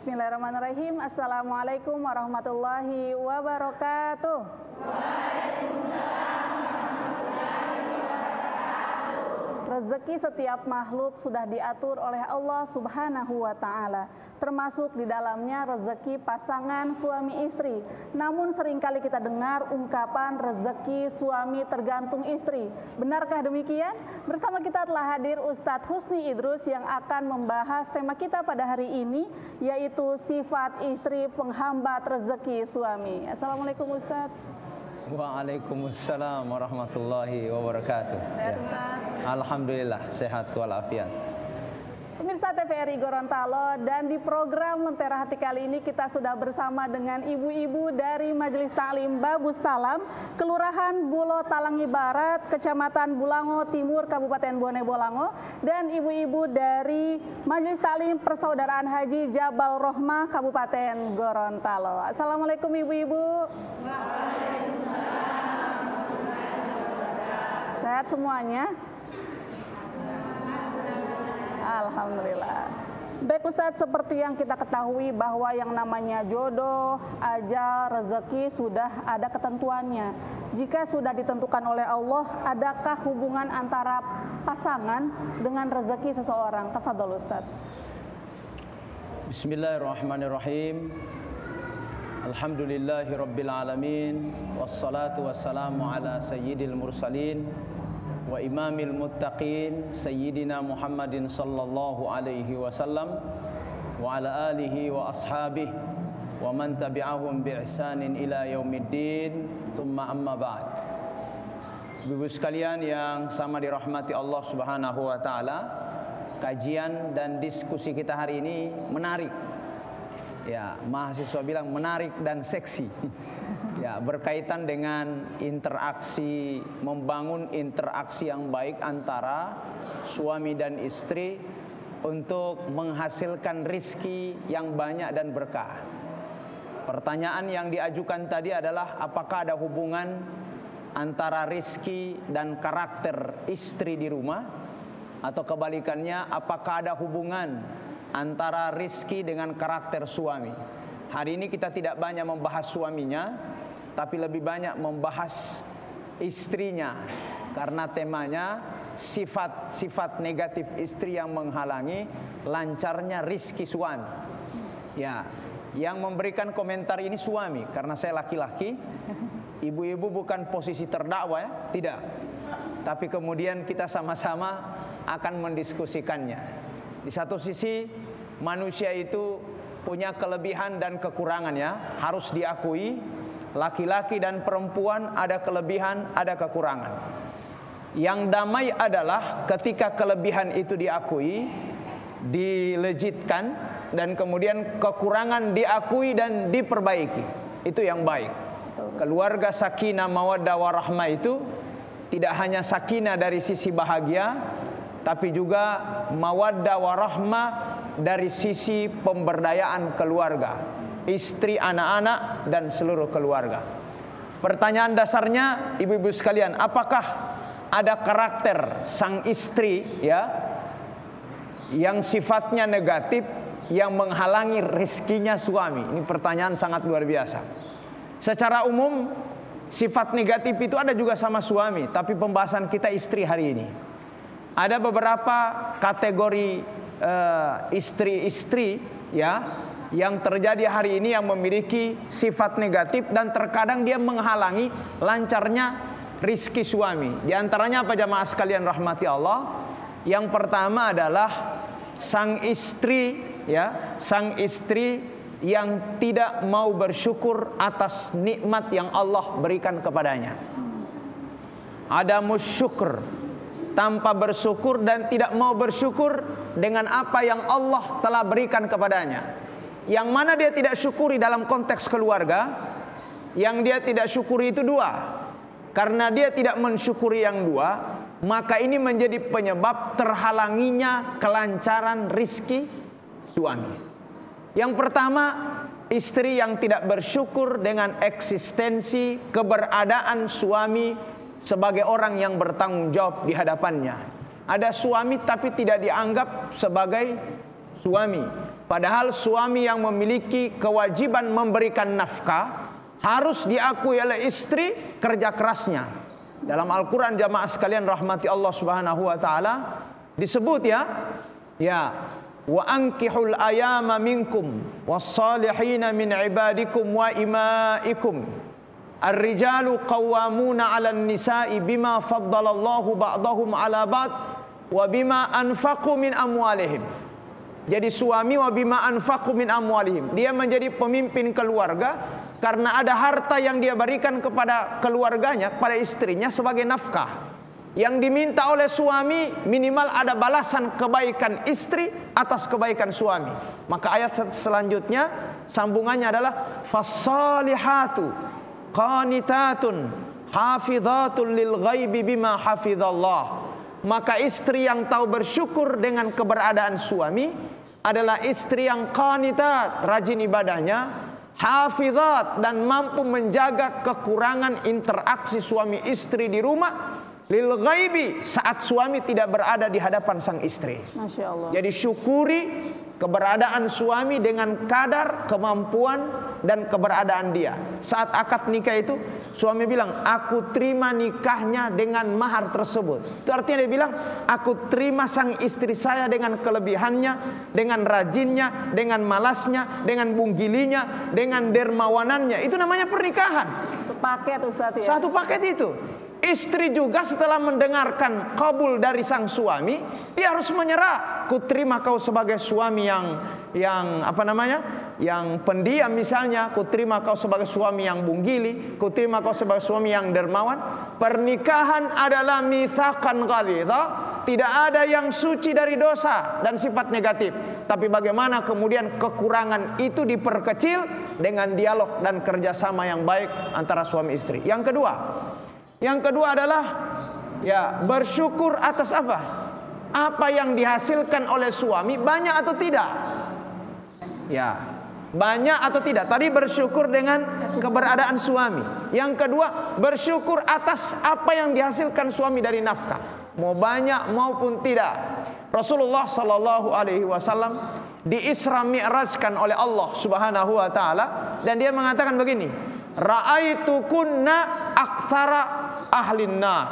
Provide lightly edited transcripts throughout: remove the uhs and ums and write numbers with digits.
Bismillahirrahmanirrahim. Assalamualaikum warahmatullahi wabarakatuh. Rezeki setiap makhluk sudah diatur oleh Allah Subhanahu wa Ta'ala, termasuk di dalamnya rezeki pasangan suami istri. Namun seringkali kita dengar ungkapan rezeki suami tergantung istri. Benarkah demikian? Bersama kita telah hadir Ustadz Husni Idrus yang akan membahas tema kita pada hari ini, yaitu sifat istri penghambat rezeki suami. Assalamualaikum Ustadz. Waalaikumsalam warahmatullahi wabarakatuh. Sehat Ustaz? Alhamdulillah sehat walafiat. Pemirsa TVRI Gorontalo, dan di program Lentera Hati kali ini kita sudah bersama dengan ibu-ibu dari Majelis Ta'lim Babus Salam, Kelurahan Bulo Talangi Barat, Kecamatan Bulango Timur, Kabupaten Bone Bolango, dan ibu-ibu dari Majelis Ta'lim Persaudaraan Haji Jabal Rohmah, Kabupaten Gorontalo. Assalamualaikum ibu-ibu. Sehat semuanya? Alhamdulillah. Baik Ustadz, seperti yang kita ketahui bahwa yang namanya jodoh, ajal, rezeki sudah ada ketentuannya. Jika sudah ditentukan oleh Allah, adakah hubungan antara pasangan dengan rezeki seseorang? Tafadhol Ustadz. Bismillahirrahmanirrahim. Alhamdulillahirabbil alamin, wassalatu wassalamu ala sayyidil mursalin wa imamil muttaqin sayyidina Muhammadin sallallahu alaihi wasallam wa ala alihi wa ashabihi wa man tabi'ahum bi ihsanin ila yaumiddin, thumma amma ba'd. Ibu sekalian yang sama dirahmati Allah Subhanahu wa taala, kajian dan diskusi kita hari ini menarik. Ya, mahasiswa bilang menarik dan seksi. Ya, berkaitan dengan interaksi, membangun interaksi yang baik antara suami dan istri untuk menghasilkan rizki yang banyak dan berkah. Pertanyaan yang diajukan tadi adalah apakah ada hubungan antara rizki dan karakter istri di rumah, atau kebalikannya, apakah ada hubungan antara rizki dengan karakter suami. Hari ini kita tidak banyak membahas suaminya, tapi lebih banyak membahas istrinya, karena temanya sifat-sifat negatif istri yang menghalangi lancarnya rizki suami. Ya, yang memberikan komentar ini suami, karena saya laki-laki. Ibu-ibu bukan posisi terdakwa ya, tidak. Tapi kemudian kita sama-sama akan mendiskusikannya. Di satu sisi manusia itu punya kelebihan dan kekurangannya, harus diakui. Laki-laki dan perempuan ada kelebihan, ada kekurangan. Yang damai adalah ketika kelebihan itu diakui, dilejitkan, dan kemudian kekurangan diakui dan diperbaiki. Itu yang baik. Keluarga sakinah mawaddah warahmah itu tidak hanya sakinah dari sisi bahagia, tapi juga mawaddah warahmah dari sisi pemberdayaan keluarga, istri, anak-anak, dan seluruh keluarga. Pertanyaan dasarnya, ibu-ibu sekalian, apakah ada karakter sang istri ya yang sifatnya negatif yang menghalangi rizkinya suami? Ini pertanyaan sangat luar biasa. Secara umum sifat negatif itu ada juga sama suami, tapi pembahasan kita istri hari ini. Ada beberapa kategori istri-istri ya yang terjadi hari ini yang memiliki sifat negatif dan terkadang dia menghalangi lancarnya rizki suami. Di antaranya apa jamaah sekalian rahmati Allah? Yang pertama adalah sang istri ya, sang istri yang tidak mau bersyukur atas nikmat yang Allah berikan kepadanya. Adamus syukur, tanpa bersyukur dan tidak mau bersyukur dengan apa yang Allah telah berikan kepadanya. Yang mana dia tidak syukuri dalam konteks keluarga, yang dia tidak syukuri itu dua. Karena dia tidak mensyukuri yang dua, maka ini menjadi penyebab terhalanginya kelancaran rizki suami. Yang pertama, istri yang tidak bersyukur dengan eksistensi keberadaan suami sebagai orang yang bertanggung jawab di hadapannya. Ada suami tapi tidak dianggap sebagai suami. Padahal suami yang memiliki kewajiban memberikan nafkah harus diakui oleh istri kerja kerasnya. Dalam Al-Quran jamaah sekalian rahmati Allah subhanahu wa ta'ala disebut wa ankihul ayama minkum wassalihina min ibadikum wa imaikum ar-rijalu qawwamuna 'alan nisa'i bima faddalallahu ba'dahum 'ala ba'd wa bima anfaqu min amwalihim. Jadi suami wa bima anfaqu min amwalihim, dia menjadi pemimpin keluarga karena ada harta yang dia berikan kepada keluarganya, kepada istrinya sebagai nafkah. Yang diminta oleh suami minimal ada balasan kebaikan istri atas kebaikan suami. Maka ayat selanjutnya sambungannya adalah fassalihatu qanitatun hafizatun lil ghaibi bima hafizallah. Maka istri yang tahu bersyukur dengan keberadaan suami adalah istri yang qanitat, rajin ibadahnya, hafizat, dan mampu menjaga kekurangan interaksi suami istri di rumah lil ghaibi, saat suami tidak berada di hadapan sang istri. Masya Allah. Jadi syukuri keberadaan suami dengan kadar kemampuan dan keberadaan dia. Saat akad nikah itu suami bilang, aku terima nikahnya dengan mahar tersebut. Itu artinya dia bilang, aku terima sang istri saya dengan kelebihannya, dengan rajinnya, dengan malasnya, dengan bunggilinya, dengan dermawanannya. Itu namanya pernikahan. Sepaket Ustaz ya. Satu paket itu. Istri juga setelah mendengarkan kabul dari sang suami, dia harus menyerah. Ku terima kau sebagai suami yang pendiam misalnya, ku terima kau sebagai suami yang bunggili, ku terima kau sebagai suami yang dermawan. Pernikahan adalah mitsaqan ghalidha, tidak ada yang suci dari dosa dan sifat negatif. Tapi bagaimana kemudian kekurangan itu diperkecil dengan dialog dan kerjasama yang baik antara suami istri. Yang kedua adalah bersyukur atas apa? Apa yang dihasilkan oleh suami banyak atau tidak? Banyak atau tidak? Tadi bersyukur dengan keberadaan suami. Yang kedua, bersyukur atas apa yang dihasilkan suami dari nafkah, mau banyak maupun tidak. Rasulullah sallallahu alaihi wasallam di Isra Mi'rajkan oleh Allah Subhanahu wa taala, dan dia mengatakan begini, ra'aitu kunna aktsara ahlin nar.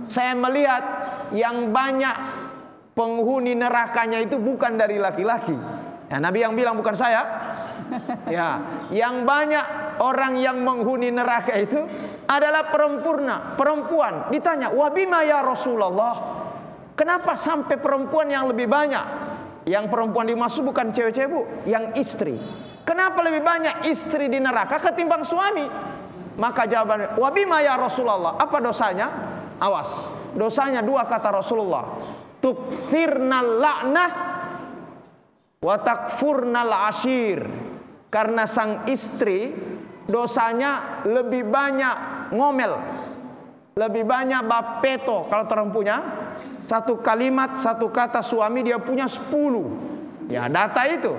Saya melihat yang banyak penghuni nerakanya itu bukan dari laki-laki. Nabi yang bilang, bukan saya. Yang banyak orang yang menghuni neraka itu adalah perempuan. Ditanya, "Wa bima ya Rasulullah?" Kenapa sampai perempuan yang lebih banyak? Yang perempuan dimaksud bukan cewek-cewek, Bu, yang istri. Kenapa lebih banyak istri di neraka ketimbang suami? Maka jawabannya, wa bima ya Rasulullah. Apa dosanya? Awas. Dosanya dua kata Rasulullah. Tukthirnal la'nah wa takfurnal ashir. Karena sang istri dosanya lebih banyak ngomel, lebih banyak bapeto. Kalau orang punya satu kalimat, satu kata suami, dia punya 10. Data itu.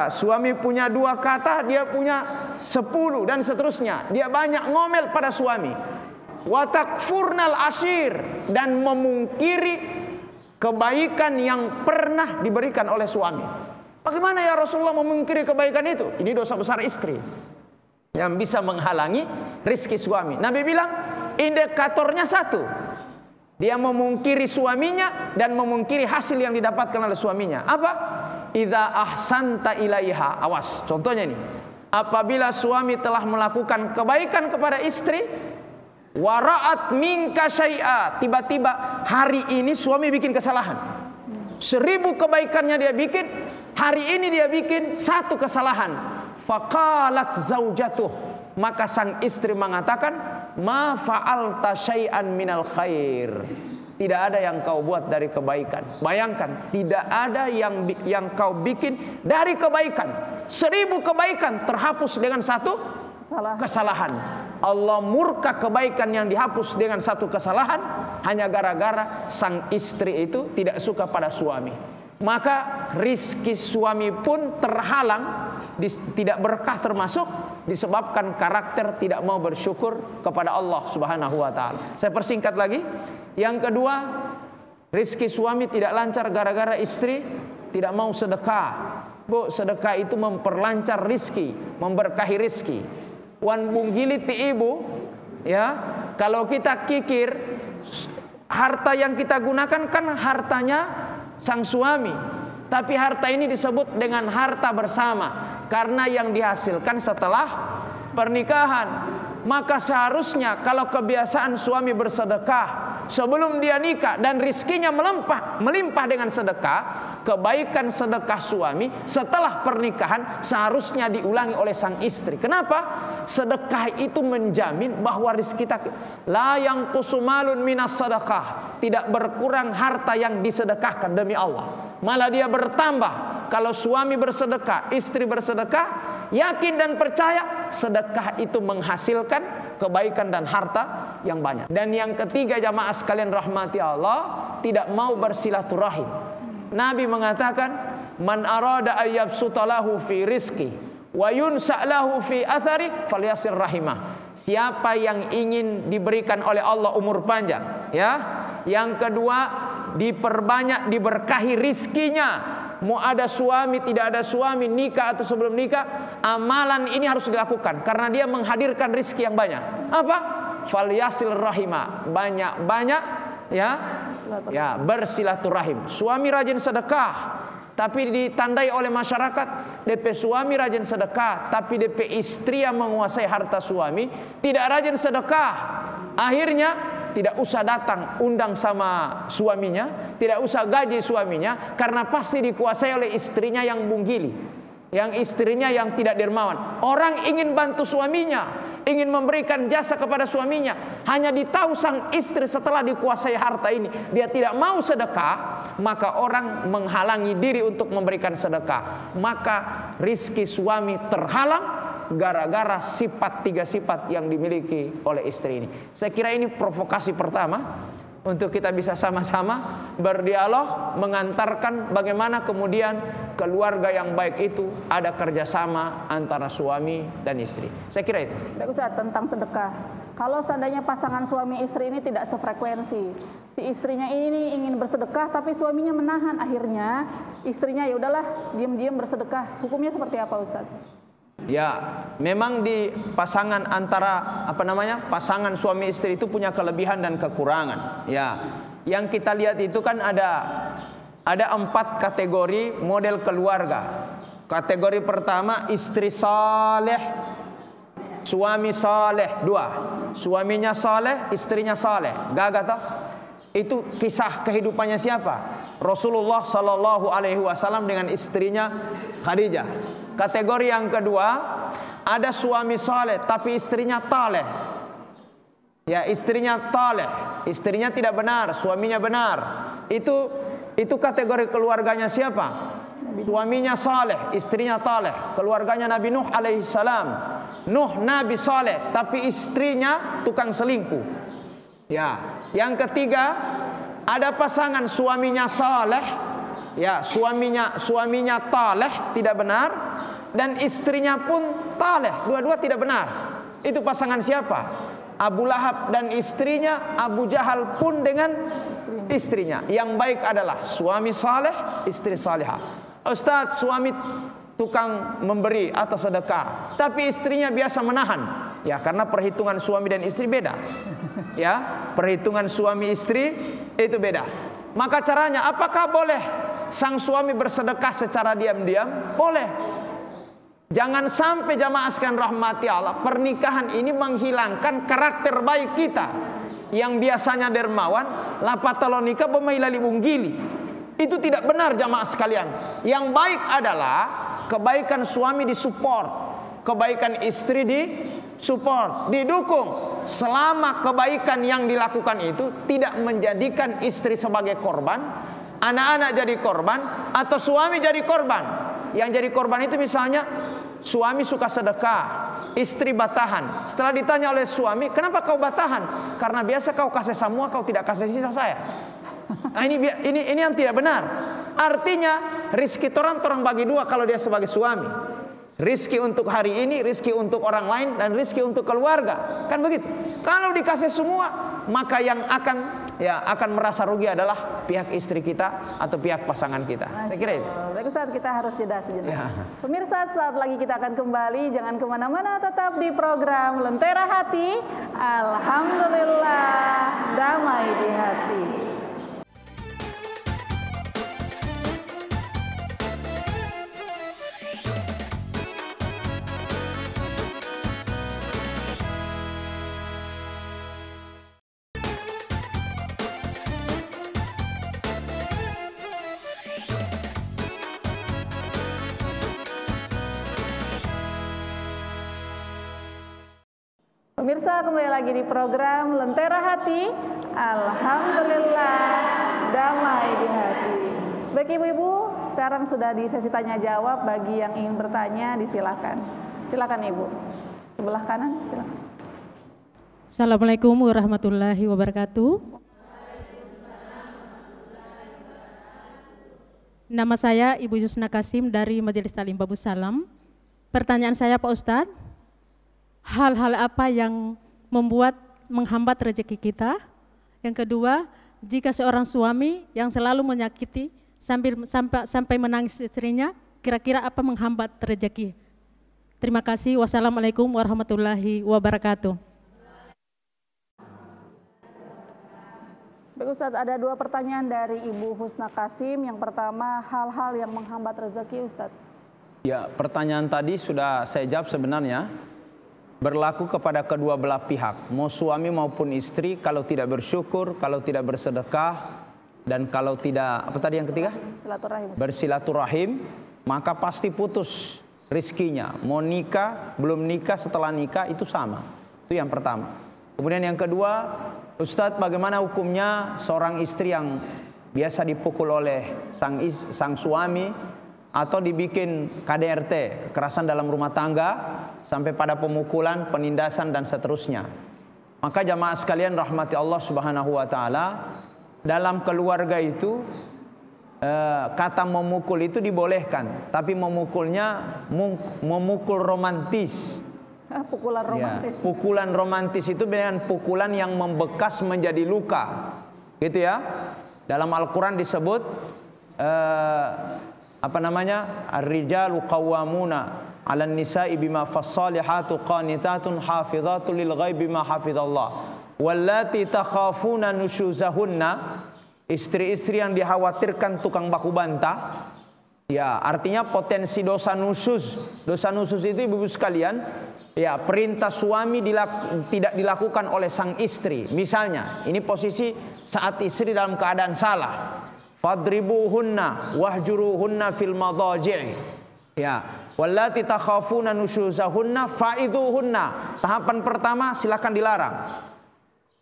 Suami punya 2 kata, dia punya 10 dan seterusnya. Dia banyak ngomel pada suami. Wa takfurnal ashir, dan memungkiri kebaikan yang pernah diberikan oleh suami. Bagaimana ya Rasulullah memungkiri kebaikan itu? Ini dosa besar istri yang bisa menghalangi rizki suami. Nabi bilang indikatornya satu, dia memungkiri suaminya dan memungkiri hasil yang didapatkan oleh suaminya. Apa? Idza ahsanta ilaiha. Awas, contohnya ini. Apabila suami telah melakukan kebaikan kepada istri, wara'at minka syai'a, tiba-tiba hari ini suami bikin kesalahan. 1000 kebaikannya dia bikin, hari ini dia bikin 1 kesalahan. Faqalat zaujatuh, maka sang istri mengatakan, ma fa'alta syai'an minal khair. Tidak ada yang kau buat dari kebaikan. Bayangkan, tidak ada yang kau bikin dari kebaikan. 1000 kebaikan terhapus dengan 1 kesalahan. Allah murka kebaikan yang dihapus dengan 1 kesalahan hanya gara-gara sang istri itu tidak suka pada suami. Maka rizki suami pun terhalang, tidak berkah termasuk disebabkan karakter tidak mau bersyukur kepada Allah Subhanahu wa taala. Saya persingkat lagi. Yang kedua, rizki suami tidak lancar gara-gara istri tidak mau sedekah, Bu, sedekah itu memperlancar rizki, memberkahi rizki. Wan bunggili ti ibu, ya, kalau kita kikir, harta yang kita gunakan kan hartanya sang suami, tapi harta ini disebut dengan harta bersama karena yang dihasilkan setelah pernikahan. Maka seharusnya kalau kebiasaan suami bersedekah sebelum dia nikah dan rizkinya melimpah dengan sedekah, kebaikan sedekah suami setelah pernikahan seharusnya diulangi oleh sang istri. Kenapa? Sedekah itu menjamin bahwa rizki kita la yang kusumalun minas sedekah, tidak berkurang harta yang disedekahkan demi Allah, malah dia bertambah. Kalau suami bersedekah, istri bersedekah, yakin dan percaya sedekah itu menghasilkan kebaikan dan harta yang banyak. Dan yang ketiga, jamaah sekalian rahmati Allah, tidak mau bersilaturahim. Nabi mengatakan, man arada ayyabsuta lahu fi rizki wa yunsa lahu fi athari falyasir rahimah. Siapa yang ingin diberikan oleh Allah umur panjang, ya. Yang kedua, diperbanyak, diberkahi rizkinya. Mau ada suami, tidak ada suami, nikah atau sebelum nikah, amalan ini harus dilakukan karena dia menghadirkan rizki yang banyak. Apa? Falyasil rahimah, banyak-banyak, ya, bersilaturahim. Suami rajin sedekah, tapi ditandai oleh masyarakat, DP suami rajin sedekah, tapi DP istri yang menguasai harta suami tidak rajin sedekah. Akhirnya tidak usah datang undang sama suaminya, tidak usah gaji suaminya, karena pasti dikuasai oleh istrinya yang bunggili, yang istrinya yang tidak dermawan. Orang ingin bantu suaminya, ingin memberikan jasa kepada suaminya, hanya ditahu sang istri setelah dikuasai harta ini dia tidak mau sedekah, maka orang menghalangi diri untuk memberikan sedekah. Maka rizki suami terhalang gara-gara tiga sifat yang dimiliki oleh istri ini. Saya kira ini provokasi pertama untuk kita bisa sama-sama berdialog, mengantarkan bagaimana kemudian keluarga yang baik itu ada kerjasama antara suami dan istri. Saya kira itu. Baik Ustaz, tentang sedekah. Kalau seandainya pasangan suami istri ini tidak sefrekuensi, si istrinya ini ingin bersedekah tapi suaminya menahan, akhirnya istrinya ya udahlah diam-diam bersedekah. Hukumnya seperti apa Ustaz? Ya, memang di pasangan antara pasangan suami istri itu punya kelebihan dan kekurangan. Ya, yang kita lihat itu kan ada 4 kategori model keluarga. Kategori pertama istri saleh, suami saleh, 2. Suaminya saleh, istrinya saleh. Gagah toh? Itu kisah kehidupannya siapa? Rasulullah Sallallahu Alaihi Wasallam dengan istrinya Khadijah. Kategori yang kedua, ada suami saleh tapi istrinya taleh. Ya, istrinya taleh, istrinya tidak benar, suaminya benar. Itu kategori keluarganya siapa? Suaminya saleh, istrinya taleh. Keluarganya Nabi Nuh alaihissalam. Nuh Nabi saleh tapi istrinya tukang selingkuh. Ya, yang ketiga, ada pasangan suaminya saleh, ya, suaminya taleh tidak benar, dan istrinya pun taleh, dua-dua tidak benar. Itu pasangan siapa? Abu Lahab dan istrinya, Abu Jahal pun dengan istrinya. Yang baik adalah suami saleh, istri salihah. Ustaz, suami tukang memberi atau sedekah, tapi istrinya biasa menahan. Ya, karena perhitungan suami dan istri beda. Ya, perhitungan suami istri itu beda. Maka caranya, apakah boleh sang suami bersedekah secara diam-diam? Boleh. Jangan sampai jamaah sekalian rahmati Allah, pernikahan ini menghilangkan karakter baik kita yang biasanya dermawan, lapatalonika pemailali bunggili. Itu tidak benar jamaah sekalian. Yang baik adalah kebaikan suami disupport, kebaikan istri disupport, didukung, selama kebaikan yang dilakukan itu tidak menjadikan istri sebagai korban, anak-anak jadi korban, atau suami jadi korban. Yang jadi korban itu misalnya suami suka sedekah, istri batahan. Setelah ditanya oleh suami, kenapa kau batahan? Karena biasa kau kasih semua, kau tidak kasih sisa saya. Nah, ini yang tidak benar. Artinya rizki torang bagi dua kalau dia sebagai suami. Rizki untuk hari ini, rizki untuk orang lain, dan rizki untuk keluarga. Kan begitu. Kalau dikasih semua, maka yang akan merasa rugi adalah pihak istri kita atau pihak pasangan kita. Saya kira itu. Baik Ustaz, kita harus jeda sejenak. Ya. Pemirsa, saat lagi kita akan kembali. Jangan kemana-mana, tetap di program Lentera Hati. Alhamdulillah, damai di hati. Pemirsa, kembali lagi di program Lentera Hati. Alhamdulillah, damai di hati. Baik Ibu-ibu, sekarang sudah di sesi tanya jawab. Bagi yang ingin bertanya, disilakan. Silakan Ibu. Sebelah kanan, silakan. Assalamualaikum warahmatullahi wabarakatuh. Nama saya Ibu Yusna Kasim dari Majelis Talim Babus Salam. Pertanyaan saya Pak Ustadz, hal-hal apa yang menghambat rezeki kita? Yang kedua, jika seorang suami yang selalu menyakiti sampai menangis istrinya, kira-kira apa menghambat rezeki? Terima kasih. Wassalamualaikum warahmatullahi wabarakatuh. Baik Ustadz, ada dua pertanyaan dari Ibu Husna Kasim. Yang pertama, hal-hal yang menghambat rezeki Ustadz. Ya, pertanyaan tadi sudah saya jawab sebenarnya. Berlaku kepada kedua belah pihak, mau suami maupun istri. Kalau tidak bersyukur, kalau tidak bersedekah, dan kalau tidak, apa tadi yang ketiga? Bersilaturahim, maka pasti putus rizkinya. Mau nikah, belum nikah, setelah nikah, itu sama. Itu yang pertama. Kemudian yang kedua, Ustadz, bagaimana hukumnya seorang istri yang biasa dipukul oleh sang suami, atau dibikin KDRT, kekerasan dalam rumah tangga, sampai pada pemukulan, penindasan, dan seterusnya. Maka jamaah sekalian rahmati Allah Subhanahu wa Ta'ala, dalam keluarga itu kata memukul itu dibolehkan, tapi memukulnya memukul romantis. Pukulan romantis. Ya, pukulan romantis itu dengan pukulan yang membekas menjadi luka, gitu ya. Dalam Al-Quran disebut Ar-rijalu qawwamuna 'alan nisa'i bima fassalihatu qanitatun hafizatun lil ghaibi bima hafizallah. Wallati takhafuna nusyuzahunna, istri-istri yang dikhawatirkan tukang baku bantah. Ya, artinya potensi dosa nusyuz. Dosa nusyuz itu ibu-ibu sekalian, ya, perintah suami tidak dilakukan oleh sang istri. Misalnya, ini posisi saat istri dalam keadaan salah. Fadribuhunna wahjuruhunna fil madaji'. Ya, wallati takhafuna nusyuzahunna faiduhunna. Tahapan pertama silakan dilarang.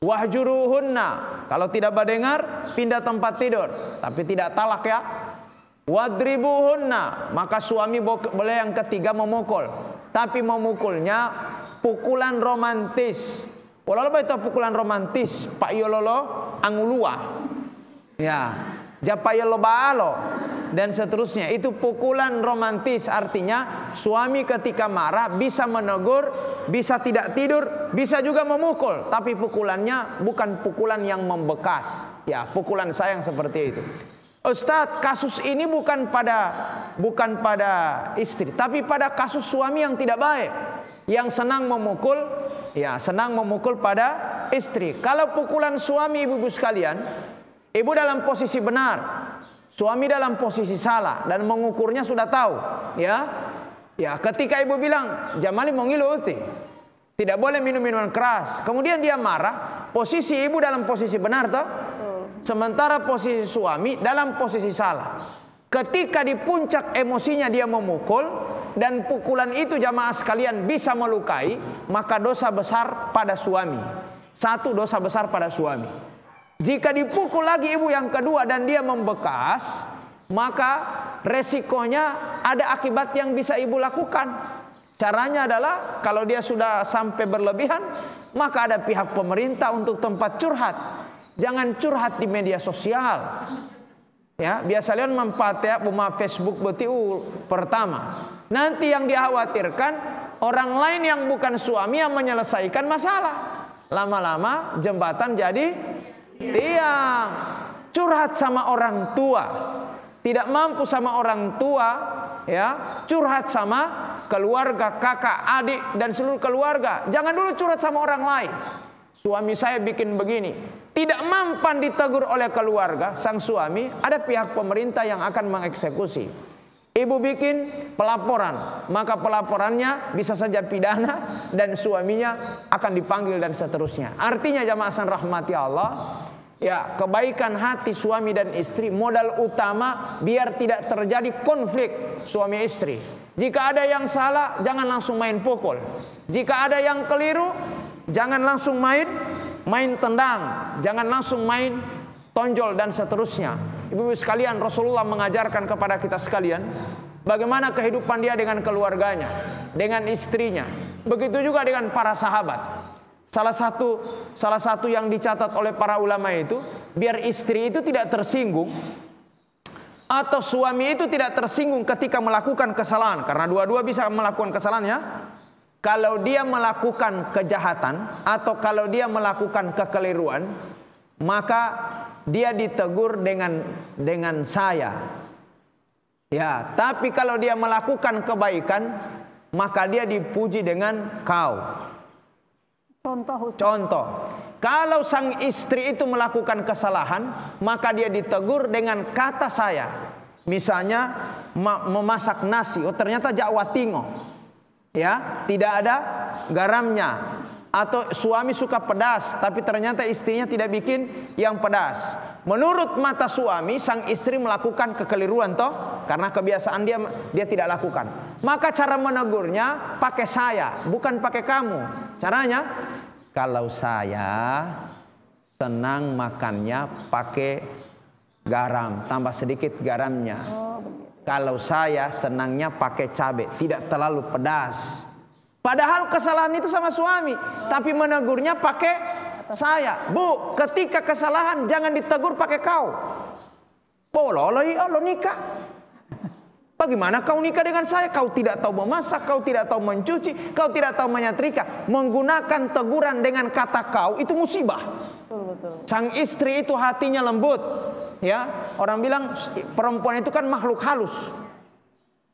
Wahjuruhunna, kalau tidak mendengar pindah tempat tidur, tapi tidak talak ya. Wadribuhunna, maka suami boleh yang ketiga memukul, tapi memukulnya pukulan romantis. Walau itu pukulan romantis, Pak Yololo angulua. Ya. Japayelo baalo dan seterusnya, itu pukulan romantis. Artinya suami ketika marah bisa menegur, bisa tidak tidur, bisa juga memukul, tapi pukulannya bukan pukulan yang membekas. Ya, pukulan sayang seperti itu. Ustadz, kasus ini bukan pada istri, tapi pada kasus suami yang tidak baik, yang senang memukul, ya, senang memukul pada istri. Kalau pukulan suami, ibu-ibu sekalian, ibu dalam posisi benar, suami dalam posisi salah, dan mengukurnya sudah tahu, ya. Ya, ketika ibu bilang Jamali mau ngilu uti, tidak boleh minum minuman keras, kemudian dia marah, posisi ibu dalam posisi benar toh? Sementara posisi suami dalam posisi salah. Ketika di puncak emosinya dia memukul, dan pukulan itu jamaah sekalian bisa melukai, maka dosa besar pada suami. Satu, dosa besar pada suami. Jika dipukul lagi ibu yang kedua dan dia membekas, maka resikonya ada akibat yang bisa ibu lakukan. Caranya adalah kalau dia sudah sampai berlebihan, maka ada pihak pemerintah untuk tempat curhat. Jangan curhat di media sosial. Ya, biasa lihat manfaatnya Facebook betiu pertama. Nanti yang dikhawatirkan orang lain yang bukan suami yang menyelesaikan masalah. Lama-lama jembatan jadi tiang. Curhat sama orang tua, tidak mampu sama orang tua, ya, curhat sama keluarga, kakak, adik dan seluruh keluarga. Jangan dulu curhat sama orang lain. Suami saya bikin begini, tidak mampan ditegur oleh keluarga sang suami, ada pihak pemerintah yang akan mengeksekusi. Ibu bikin pelaporan, maka pelaporannya bisa saja pidana dan suaminya akan dipanggil dan seterusnya. Artinya jamaah san rahmati Allah, ya, kebaikan hati suami dan istri modal utama biar tidak terjadi konflik suami istri. Jika ada yang salah, jangan langsung main pukul. Jika ada yang keliru, jangan langsung main tendang, jangan langsung main tonjol dan seterusnya. Ibu-ibu sekalian, Rasulullah mengajarkan kepada kita sekalian bagaimana kehidupan dia dengan keluarganya, dengan istrinya. Begitu juga dengan para sahabat. Salah satu yang dicatat oleh para ulama itu, biar istri itu tidak tersinggung atau suami itu tidak tersinggung ketika melakukan kesalahan, karena dua-dua bisa melakukan kesalahan, ya. Kalau dia melakukan kejahatan atau kalau dia melakukan kekeliruan, maka dia ditegur dengan saya. Ya, tapi kalau dia melakukan kebaikan, maka dia dipuji dengan kau. Contoh, kalau sang istri itu melakukan kesalahan, maka dia ditegur dengan kata saya. Misalnya memasak nasi, oh ternyata jakwatingo, ya, tidak ada garamnya. Atau suami suka pedas, tapi ternyata istrinya tidak bikin yang pedas. Menurut mata suami, sang istri melakukan kekeliruan toh, karena kebiasaan dia tidak lakukan. Maka cara menegurnya pakai saya, bukan pakai kamu. Caranya, kalau saya senang makannya pakai garam, tambah sedikit garamnya. Kalau saya senangnya pakai cabai, tidak terlalu pedas. Padahal kesalahan itu sama suami, tapi menegurnya pakai saya. Bu, ketika kesalahan jangan ditegur pakai kau. Lo nikah. Bagaimana kau nikah dengan saya? Kau tidak tahu memasak, kau tidak tahu mencuci, kau tidak tahu menyetrika. Menggunakan teguran dengan kata kau itu musibah. Betul. Sang istri itu hatinya lembut, ya. Orang bilang perempuan itu kan makhluk halus.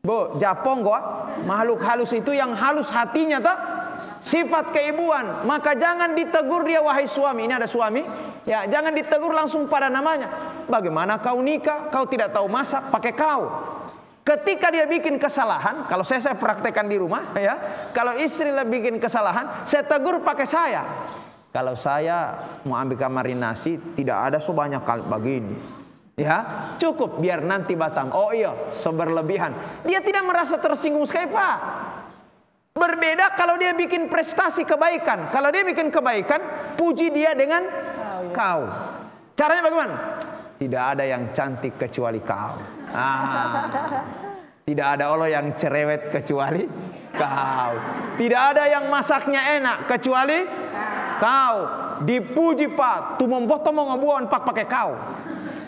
Bu, japong gua, makhluk halus itu yang halus hatinya toh, sifat keibuan. Maka jangan ditegur dia, wahai suami. Ini ada suami, ya, jangan ditegur langsung pada namanya. Bagaimana kau nikah, kau tidak tahu masak, pakai kau. Ketika dia bikin kesalahan, kalau saya praktekkan di rumah, ya, kalau istri bikin kesalahan, saya tegur pakai saya. Kalau saya mau ambil kamarin nasi, tidak ada sebanyak kali begini. Ya, cukup biar nanti Batam. Oh iya, seberlebihan. Dia tidak merasa tersinggung sekali, Pak. Berbeda kalau dia bikin prestasi kebaikan. Kalau dia bikin kebaikan, puji dia dengan kau. Caranya bagaimana? Tidak ada yang cantik kecuali kau. Tidak ada Allah yang cerewet kecuali kau. Tidak ada yang masaknya enak kecuali kau. Dipuji, Pak. Tu memboto mau ngebuan pak pakai kau.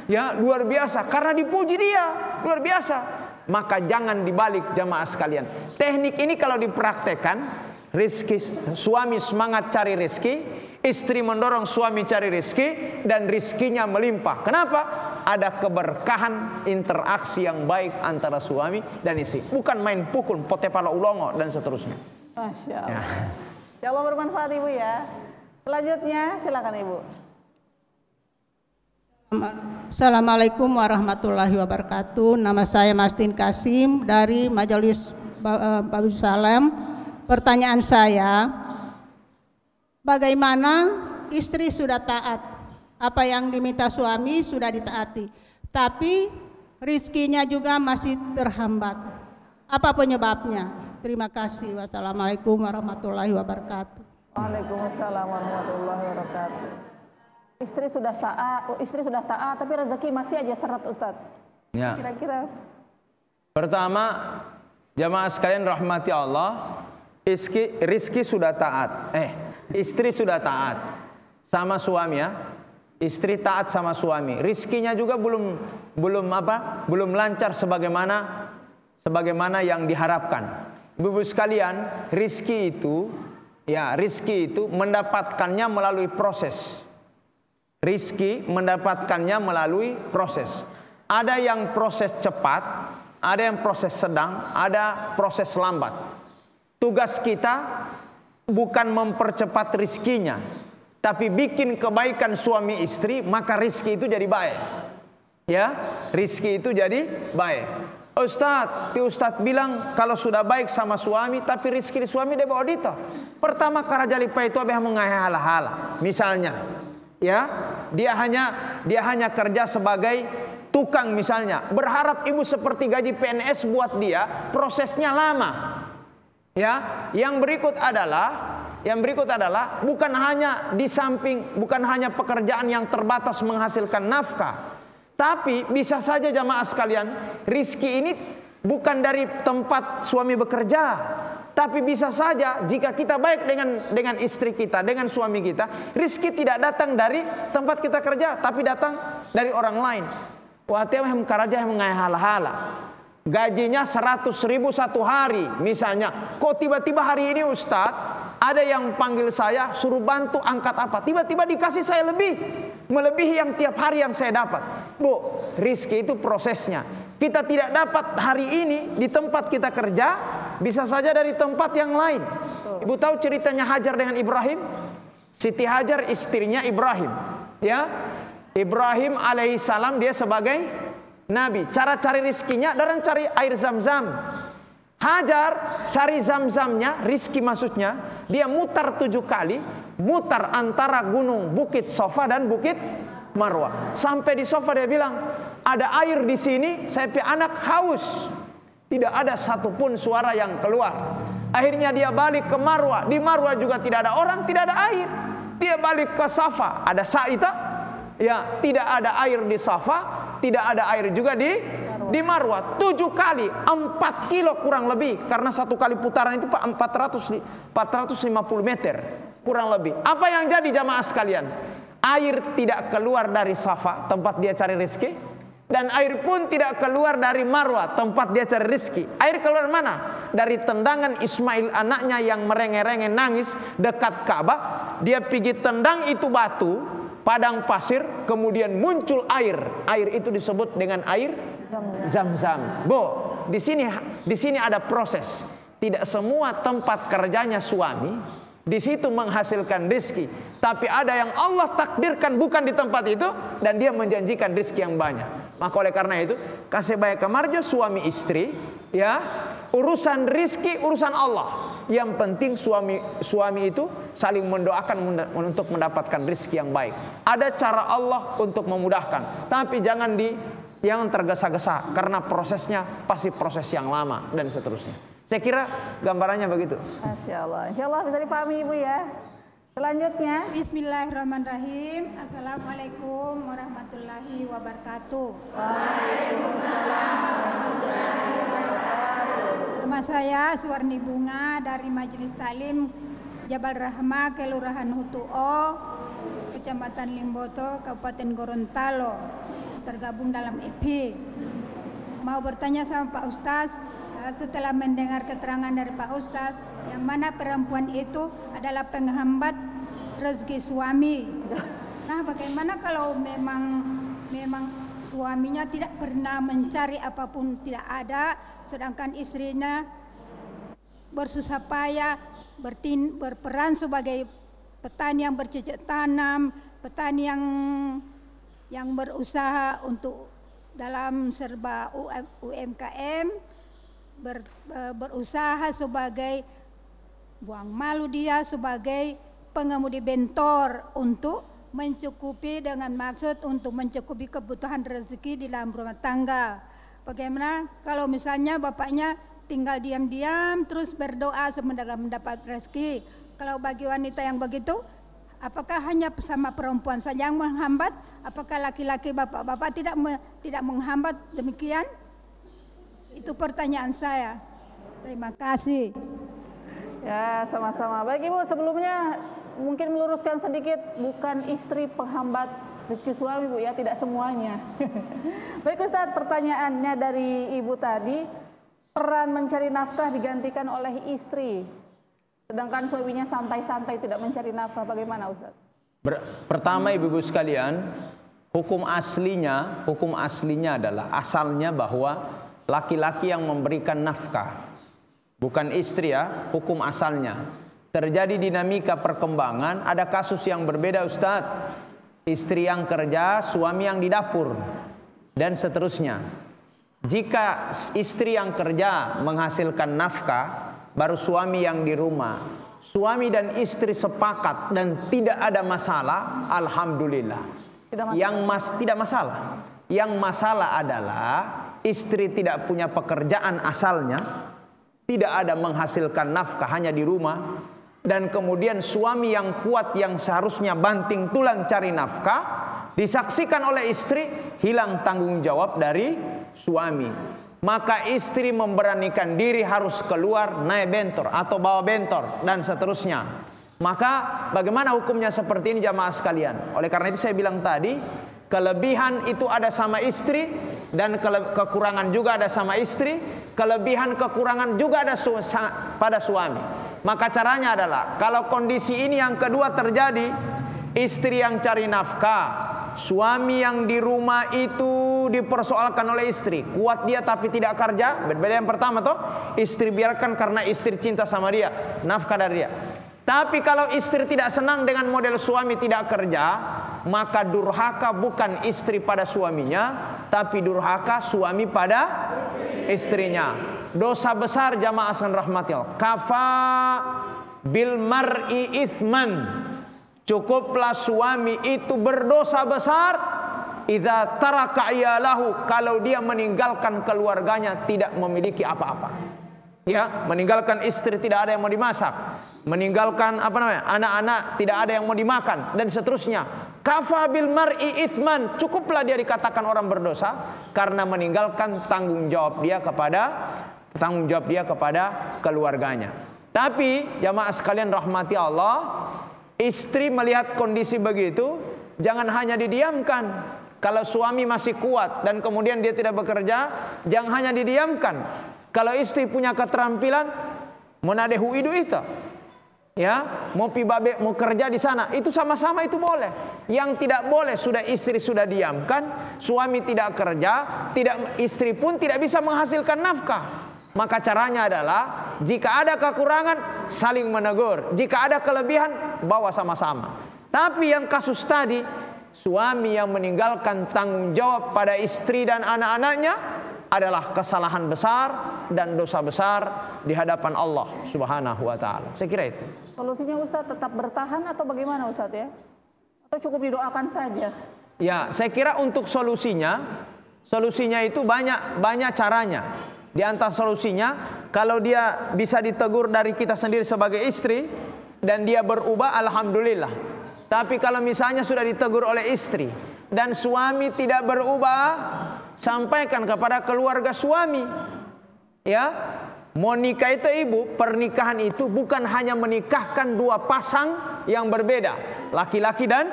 Ya, luar biasa, karena dipuji dia, luar biasa. Maka jangan dibalik jamaah sekalian. Teknik ini kalau dipraktekkan, rizki, suami semangat cari rizki, istri mendorong suami cari rizki, dan rizkinya melimpah. Kenapa? Ada keberkahan interaksi yang baik antara suami dan istri. Bukan main pukul, pote pala ulongo dan seterusnya. Masya Allah. Ya Allah, bermanfaat Ibu ya. Selanjutnya silakan Ibu. Assalamualaikum warahmatullahi wabarakatuh. Nama saya Mastin Kasim dari Majelis Babus Salam. Pertanyaan saya, bagaimana istri sudah taat, apa yang diminta suami sudah ditaati, tapi rizkinya juga masih terhambat. Apa penyebabnya? Terima kasih. Wassalamualaikum warahmatullahi wabarakatuh. Waalaikumsalam warahmatullahi wabarakatuh. Istri sudah taat, tapi rezeki masih aja seret, Ustaz. Ya. Kira-kira. Pertama, jamaah sekalian rahmati Allah, rizki sudah taat. Istri sudah taat sama suami, ya. Istri taat sama suami. Rizkinya juga belum lancar sebagaimana sebagaimana yang diharapkan. Ibu-ibu sekalian, rizki itu mendapatkannya melalui proses. Rizki mendapatkannya melalui proses. Ada yang proses cepat, ada yang proses sedang, ada proses lambat. Tugas kita bukan mempercepat rizkinya, tapi bikin kebaikan suami istri, maka rizki itu jadi baik. Ya, rizki itu jadi baik. Ustadz bilang kalau sudah baik sama suami, tapi rizki di suami dia bawa dito. Pertama karajalipa itu abah mengahala-hala. Misalnya, ya, dia hanya kerja sebagai tukang misalnya. Berharap ibu seperti gaji PNS buat dia, prosesnya lama. Ya, yang berikut adalah bukan hanya pekerjaan yang terbatas menghasilkan nafkah. Tapi bisa saja jamaah sekalian, rizki ini bukan dari tempat suami bekerja, tapi bisa saja jika kita baik dengan istri kita, dengan suami kita, rizki tidak datang dari tempat kita kerja, tapi datang dari orang lain. Watiam karaja mengahala-hala. Gajinya 100.000 satu hari misalnya. Kok tiba-tiba hari ini Ustadz ada yang panggil saya suruh bantu angkat apa, tiba-tiba dikasih saya melebihi yang tiap hari yang saya dapat. Bu, rizki itu prosesnya. Kita tidak dapat hari ini di tempat kita kerja, bisa saja dari tempat yang lain. Ibu tahu ceritanya Hajar dengan Ibrahim? Siti Hajar istrinya Ibrahim, ya. Ibrahim alaihissalam dia sebagai nabi. Cara cari rizkinya dengan cari air zam-zam. Hajar cari zam-zamnya, rizki maksudnya, dia mutar 7 kali, mutar antara gunung Bukit Sofa dan Bukit Marwah. Sampai di Sofa dia bilang, ada air di sini, saya pi anak haus. Tidak ada satupun suara yang keluar. Akhirnya dia balik ke Marwah. Di Marwah juga tidak ada orang, tidak ada air. Dia balik ke Safa, ada Sa'ita. Ya, tidak ada air di Safa, tidak ada air juga di Marwah. 7 kali, 4 kilo kurang lebih, karena satu kali putaran itu 450 meter kurang lebih. Apa yang jadi jamaah sekalian? Air tidak keluar dari Safa, tempat dia cari rezeki, dan air pun tidak keluar dari Marwah, tempat dia cari rezeki. Air keluar mana? Dari tendangan Ismail anaknya yang merengek-rengek nangis dekat Ka'bah. Dia pergi tendang itu batu, padang pasir, kemudian muncul air. Air itu disebut dengan air Zam-Zam. Di sini ada proses. Tidak semua tempat kerjanya suami di situ menghasilkan rezeki, tapi ada yang Allah takdirkan bukan di tempat itu dan dia menjanjikan rezeki yang banyak. Maka oleh karena itu, kasih baik kemarjo suami istri, ya, urusan rezeki urusan Allah. Yang penting suami itu saling mendoakan untuk mendapatkan rezeki yang baik. Ada cara Allah untuk memudahkan, tapi jangan tergesa-gesa karena prosesnya pasti proses yang lama dan seterusnya. Saya kira gambarannya begitu. Masya Allah, insya Allah bisa dipahami Ibu ya. Selanjutnya, Bismillahirrahmanirrahim. Assalamualaikum warahmatullahi wabarakatuh. Waalaikumsalam warahmatullahi wabarakatuh. Nama saya Suwarni Bunga dari Majelis Taklim Jabal Rahmah, Kelurahan Hutuo, Kecamatan Limboto, Kabupaten Gorontalo, tergabung dalam EP. Mau bertanya sama Pak Ustaz, setelah mendengar keterangan dari Pak Ustaz, yang mana perempuan itu adalah penghambat rezeki suami. Nah, bagaimana kalau memang suaminya tidak pernah mencari apapun, tidak ada, sedangkan istrinya bersusah payah berperan sebagai petani yang bercocok tanam, petani yang berusaha untuk dalam serba UMKM, berusaha sebagai buang malu dia sebagai pengemudi bentor untuk mencukupi dengan maksud untuk mencukupi kebutuhan rezeki di dalam rumah tangga. Bagaimana kalau misalnya bapaknya tinggal diam-diam terus berdoa semoga mendapat rezeki? Kalau bagi wanita yang begitu, apakah hanya sama perempuan saja yang menghambat? Apakah laki-laki bapak-bapak tidak menghambat demikian? Itu pertanyaan saya. Terima kasih. Ya, sama-sama. Baik Ibu, sebelumnya mungkin meluruskan sedikit, bukan istri penghambat rezeki suami Bu ya, tidak semuanya. Baik Ustadz, pertanyaannya dari Ibu tadi, peran mencari nafkah digantikan oleh istri, sedangkan suaminya santai-santai tidak mencari nafkah, bagaimana Ustaz? Pertama ibu-ibu sekalian, hukum aslinya adalah asalnya bahwa laki-laki yang memberikan nafkah, bukan istri ya, hukum asalnya. Terjadi dinamika perkembangan, ada kasus yang berbeda Ustadz. Istri yang kerja, suami yang di dapur, dan seterusnya. Jika istri yang kerja menghasilkan nafkah, baru suami yang di rumah. Suami dan istri sepakat dan tidak ada masalah, alhamdulillah. Tidak masalah. Yang masalah adalah istri tidak punya pekerjaan asalnya, tidak ada menghasilkan nafkah, hanya di rumah, dan kemudian suami yang kuat yang seharusnya banting tulang cari nafkah disaksikan oleh istri, hilang tanggung jawab dari suami. Maka istri memberanikan diri harus keluar naik bentor atau bawa bentor dan seterusnya. Maka bagaimana hukumnya seperti ini jamaah sekalian? Oleh karena itu saya bilang tadi, kelebihan itu ada sama istri dan kekurangan juga ada sama istri. Kelebihan kekurangan juga ada pada suami. Maka caranya adalah kalau kondisi ini yang kedua terjadi, istri yang cari nafkah, suami yang di rumah itu dipersoalkan oleh istri. Kuat dia tapi tidak kerja. Berbeda yang pertama toh, istri biarkan karena istri cinta sama dia, nafkah dari dia. Tapi kalau istri tidak senang dengan model suami tidak kerja, maka durhaka bukan istri pada suaminya, tapi durhaka suami pada istrinya. Dosa besar jamaah sekalian rahmatillah. Kafa bil mar'i ithman. Cukuplah suami itu berdosa besar idza taraka iyalahu, kalau dia meninggalkan keluarganya tidak memiliki apa-apa. Ya, meninggalkan istri tidak ada yang mau dimasak, meninggalkan anak-anak tidak ada yang mau dimakan dan seterusnya. Kafa bil mar'i ithman, cukuplah dia dikatakan orang berdosa karena meninggalkan tanggung jawab dia kepada keluarganya. Tapi jamaah sekalian rahmati Allah, istri melihat kondisi begitu jangan hanya didiamkan. Kalau suami masih kuat dan kemudian dia tidak bekerja, jangan hanya didiamkan. Kalau istri punya keterampilan menadehu idu itu, ya, mau pibabe mau kerja di sana, itu sama-sama itu boleh. Yang tidak boleh istri sudah diamkan, suami tidak kerja, istri pun tidak bisa menghasilkan nafkah. Maka caranya adalah jika ada kekurangan saling menegur, jika ada kelebihan bawa sama-sama. Tapi yang kasus tadi, suami yang meninggalkan tanggung jawab pada istri dan anak-anaknya adalah kesalahan besar dan dosa besar di hadapan Allah Subhanahu wa taala. Saya kira itu. Solusinya Ustadz tetap bertahan atau bagaimana Ustadz ya? Atau cukup didoakan saja? Ya, saya kira untuk solusinya itu banyak caranya. Di antara solusinya, kalau dia bisa ditegur dari kita sendiri sebagai istri dan dia berubah, alhamdulillah. Tapi kalau misalnya sudah ditegur oleh istri dan suami tidak berubah, sampaikan kepada keluarga suami. Ya, mau nikah itu ibu, pernikahan itu bukan hanya menikahkan dua pasang yang berbeda, laki-laki dan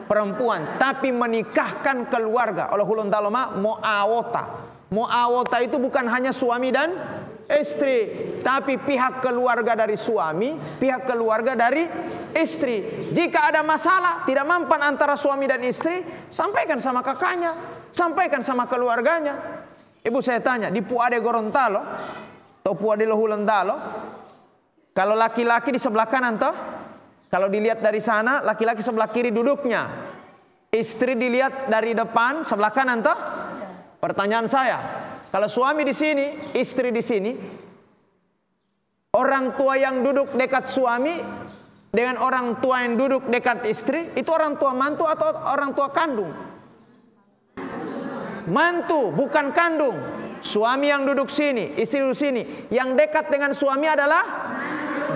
perempuan, tapi menikahkan keluarga. Oleh ulun taloma muawata. Muawata itu bukan hanya suami dan istri, tapi pihak keluarga dari suami, pihak keluarga dari istri. Jika ada masalah tidak mempan antara suami dan istri, sampaikan sama kakaknya, sampaikan sama keluarganya. Ibu saya tanya, di Puade Gorontalo atau Puade Lohulentalo, kalau laki-laki di sebelah kanan toh, kalau dilihat dari sana laki-laki sebelah kiri duduknya, istri dilihat dari depan sebelah kanan toh. Pertanyaan saya, kalau suami di sini, istri di sini, orang tua yang duduk dekat suami dengan orang tua yang duduk dekat istri, itu orang tua mantu atau orang tua kandung? Mantu, bukan kandung. Suami yang duduk sini, istri duduk sini. Yang dekat dengan suami adalah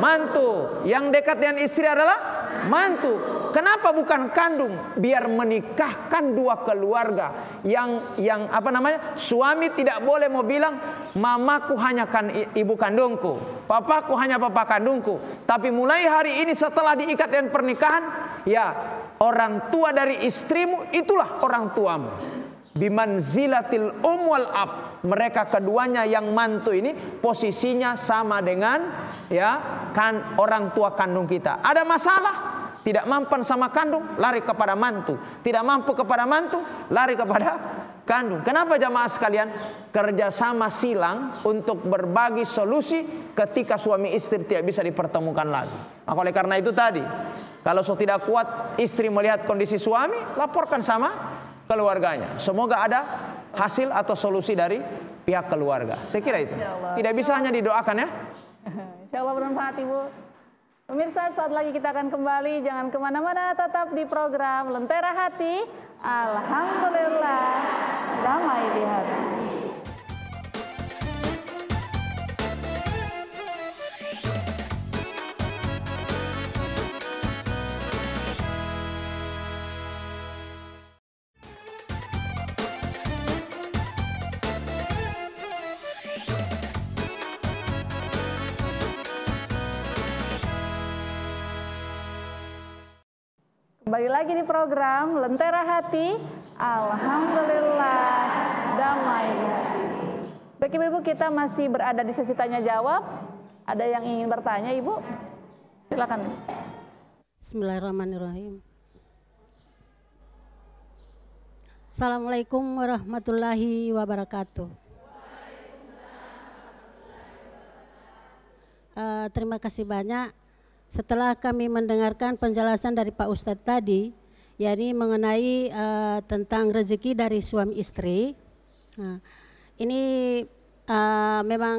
mantu. Yang dekat dengan istri adalah mantu. Kenapa bukan kandung? Biar menikahkan dua keluarga. Yang suami tidak boleh mau bilang mamaku hanya ibu kandungku, papaku hanya papa kandungku. Tapi mulai hari ini setelah diikat dengan pernikahan, ya orang tua dari istrimu itulah orang tuamu. bimanzilatil wal ab. Mereka keduanya yang mantu ini posisinya sama dengan kan orang tua kandung kita. Ada masalah, tidak mampu sama kandung, lari kepada mantu. Tidak mampu kepada mantu, lari kepada kandung. Kenapa jamaah sekalian? Kerjasama silang untuk berbagi solusi ketika suami istri tidak bisa dipertemukan lagi. Maka oleh karena itu tadi, kalau tidak kuat istri melihat kondisi suami, laporkan sama keluarganya. Semoga ada hasil atau solusi dari pihak keluarga. Saya kira itu. Tidak bisa hanya didoakan ya. Insya Allah bermanfaat Ibu. Pemirsa, saat lagi kita akan kembali. Jangan kemana-mana, tetap di program Lentera Hati. Alhamdulillah, damai di hati. Kembali lagi di program Lentera Hati. Alhamdulillah, damai di hati. Baik Ibu, kita masih berada di sesi tanya jawab. Ada yang ingin bertanya Ibu? Silakan. Bismillahirrahmanirrahim. Assalamualaikum warahmatullahi wabarakatuh. Terima kasih banyak. Setelah kami mendengarkan penjelasan dari Pak Ustadz tadi, yakni mengenai tentang rezeki dari suami istri, ini memang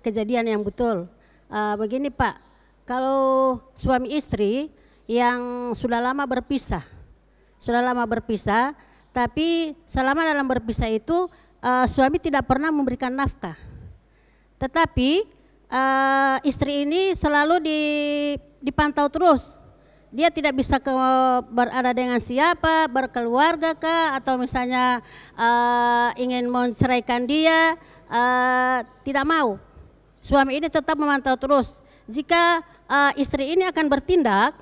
kejadian yang betul. Begini Pak, kalau suami istri yang sudah lama berpisah, tapi selama dalam berpisah itu suami tidak pernah memberikan nafkah, tetapi istri ini selalu dipantau terus. Dia tidak bisa berada dengan siapa, berkeluarga kah, atau misalnya ingin menceraikan dia, tidak mau. Suami ini tetap memantau terus. Jika istri ini akan bertindak,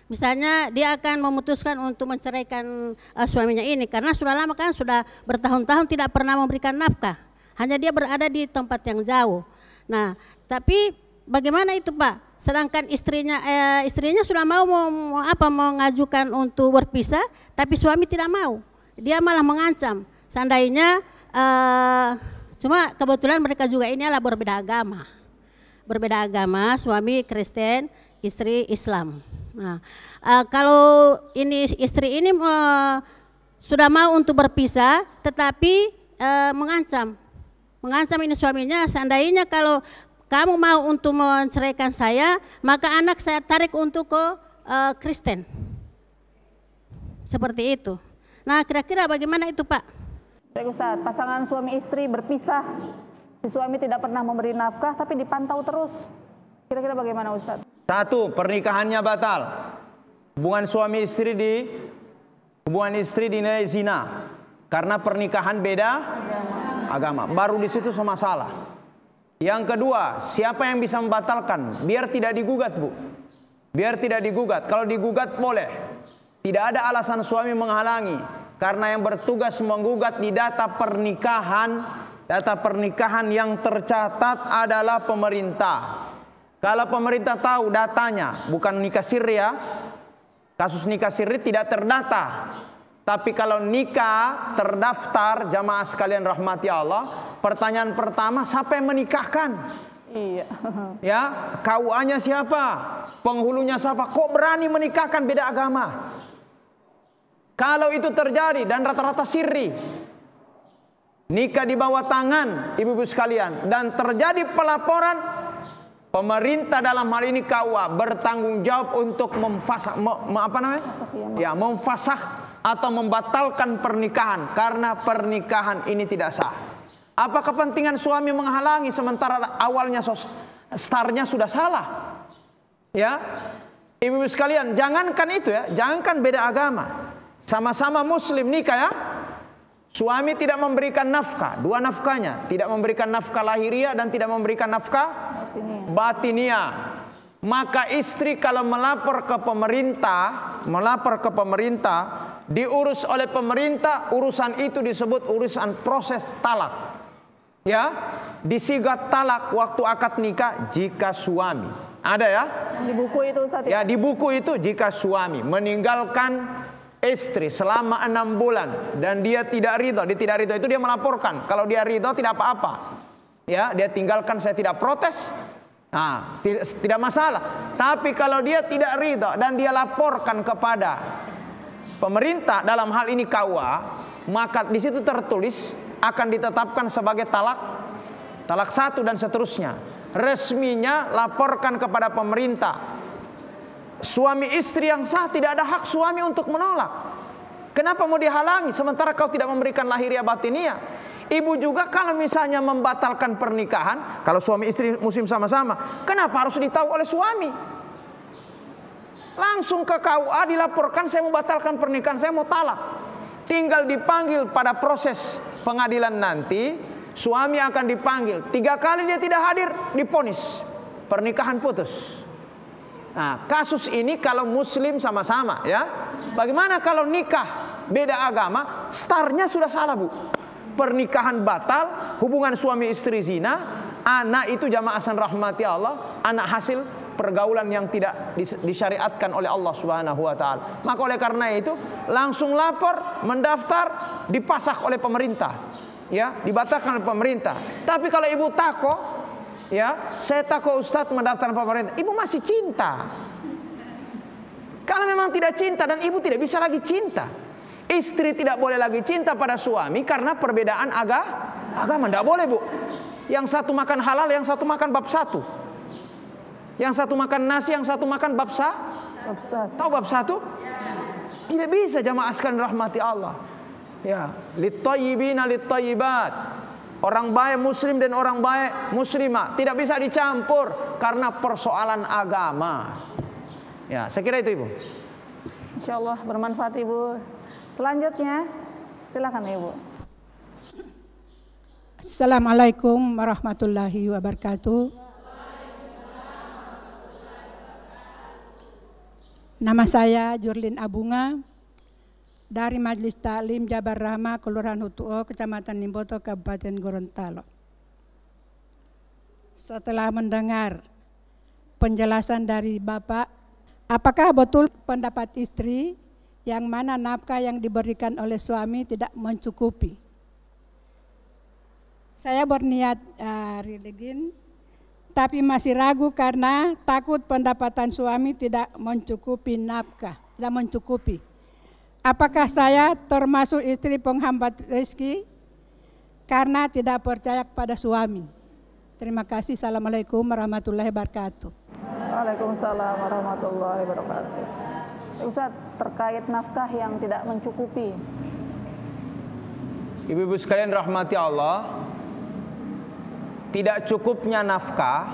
misalnya dia akan memutuskan untuk menceraikan suaminya ini, karena sudah lama kan, sudah bertahun-tahun tidak pernah memberikan nafkah, hanya dia berada di tempat yang jauh. Nah, tapi bagaimana itu Pak? Sedangkan istrinya sudah mau mengajukan untuk berpisah, tapi suami tidak mau. Dia malah mengancam. Seandainya cuma kebetulan mereka juga ini adalah berbeda agama, suami Kristen, istri Islam. Nah, kalau ini istri ini sudah mau untuk berpisah, tetapi mengancam ini suaminya, seandainya kalau kamu mau untuk menceraikan saya, maka anak saya tarik untuk ke Kristen. Seperti itu. Nah, kira-kira bagaimana itu Pak? Baik Ustaz, pasangan suami istri berpisah, si suami tidak pernah memberi nafkah tapi dipantau terus. Kira-kira bagaimana Ustaz? Satu, pernikahannya batal. Hubungan suami istri dinilai zina karena pernikahan beda agama. Baru di situ masalah. Yang kedua, siapa yang bisa membatalkan? Biar tidak digugat Bu. Biar tidak digugat. Kalau digugat boleh. Tidak ada alasan suami menghalangi. Karena yang bertugas menggugat di data pernikahan yang tercatat adalah pemerintah. Kalau pemerintah tahu datanya, bukan nikah siri ya. Kasus nikah siri tidak terdata. Tapi kalau nikah terdaftar, jamaah sekalian rahmati Allah, pertanyaan pertama, siapa yang menikahkan? Iya. Ya, KUA-nya siapa? Penghulunya siapa? Kok berani menikahkan beda agama? Kalau itu terjadi dan rata-rata sirri, nikah di bawah tangan ibu-ibu sekalian, dan terjadi pelaporan, pemerintah dalam hal ini KUA bertanggung jawab untuk memfasah, memfasah atau membatalkan pernikahan karena pernikahan ini tidak sah. Apa kepentingan suami menghalangi sementara awalnya startnya sudah salah? Ya, ibu-ibu sekalian, jangankan itu ya, jangankan beda agama, sama-sama Muslim nikah ya, suami tidak memberikan nafkah, dua nafkahnya, tidak memberikan nafkah lahiriah dan tidak memberikan nafkah batiniah. Maka istri kalau melapor ke pemerintah, diurus oleh pemerintah, urusan itu disebut urusan proses talak. Ya, disigat talak waktu akad nikah jika suami. Ada ya? Di buku itu Ustaz. Ya, di buku itu jika suami meninggalkan istri selama 6 bulan dan dia tidak ridho, dia tidak ridho itu dia melaporkan. Kalau dia ridho tidak apa-apa. Ya, dia tinggalkan, saya tidak protes. Nah, tidak masalah. Tapi kalau dia tidak ridho dan dia laporkan kepada pemerintah, dalam hal ini KUA, maka di situ tertulis akan ditetapkan sebagai talak 1 dan seterusnya. Resminya laporkan kepada pemerintah. Suami istri yang sah, tidak ada hak suami untuk menolak. Kenapa mau dihalangi sementara kau tidak memberikan lahiriah batiniah? Ibu juga kalau misalnya membatalkan pernikahan, kalau suami istri muslim sama-sama, kenapa harus ditahu oleh suami? Langsung ke KUA dilaporkan, saya mau batalkan pernikahan, saya mau talak. Tinggal dipanggil pada proses pengadilan nanti. Suami akan dipanggil 3 kali, dia tidak hadir, divonis pernikahan putus. Nah, kasus ini kalau muslim sama-sama ya. Bagaimana kalau nikah beda agama, startnya sudah salah Bu. Pernikahan batal, hubungan suami istri zina, anak itu jamaasan rahmati Allah, anak hasil pergaulan yang tidak disyariatkan oleh Allah Subhanahu wa taala. Maka oleh karena itu langsung lapor, mendaftar, dipasak oleh pemerintah. Ya, dibatalkan oleh pemerintah. Tapi kalau ibu tako, ya, saya tako Ustadz mendaftarkan pemerintah, ibu masih cinta. Kalau memang tidak cinta dan ibu tidak bisa lagi cinta, istri tidak boleh lagi cinta pada suami karena perbedaan agama. Tidak boleh Bu. Yang satu makan halal, yang satu makan bab 1. Yang satu makan nasi, yang satu makan bab 1. Tahu bab 1? Tidak bisa jamaah sekalian rahmati Allah. Ya, lit-thayyibina lit-thayyibat. Orang baik muslim dan orang baik muslimah tidak bisa dicampur karena persoalan agama. Ya, saya kira itu Ibu. Insyaallah bermanfaat Ibu. Selanjutnya silakan Ibu. Assalamualaikum warahmatullahi wabarakatuh. Nama saya Jurlin Abunga dari Majelis Taklim Jabar Rahmah, Kelurahan Hutuo, Kecamatan Nimboto, Kabupaten Gorontalo. Setelah mendengar penjelasan dari Bapak, apakah betul pendapat istri yang mana nafkah yang diberikan oleh suami tidak mencukupi? Saya berniat religion, tapi masih ragu karena takut pendapatan suami tidak mencukupi nafkah, tidak mencukupi. Apakah saya termasuk istri penghambat rezeki karena tidak percaya kepada suami? Terima kasih. Assalamualaikum warahmatullahi wabarakatuh. Waalaikumsalam warahmatullahi wabarakatuh. Ustaz, terkait nafkah yang tidak mencukupi. Ibu-ibu sekalian rahmati Allah, tidak cukupnya nafkah,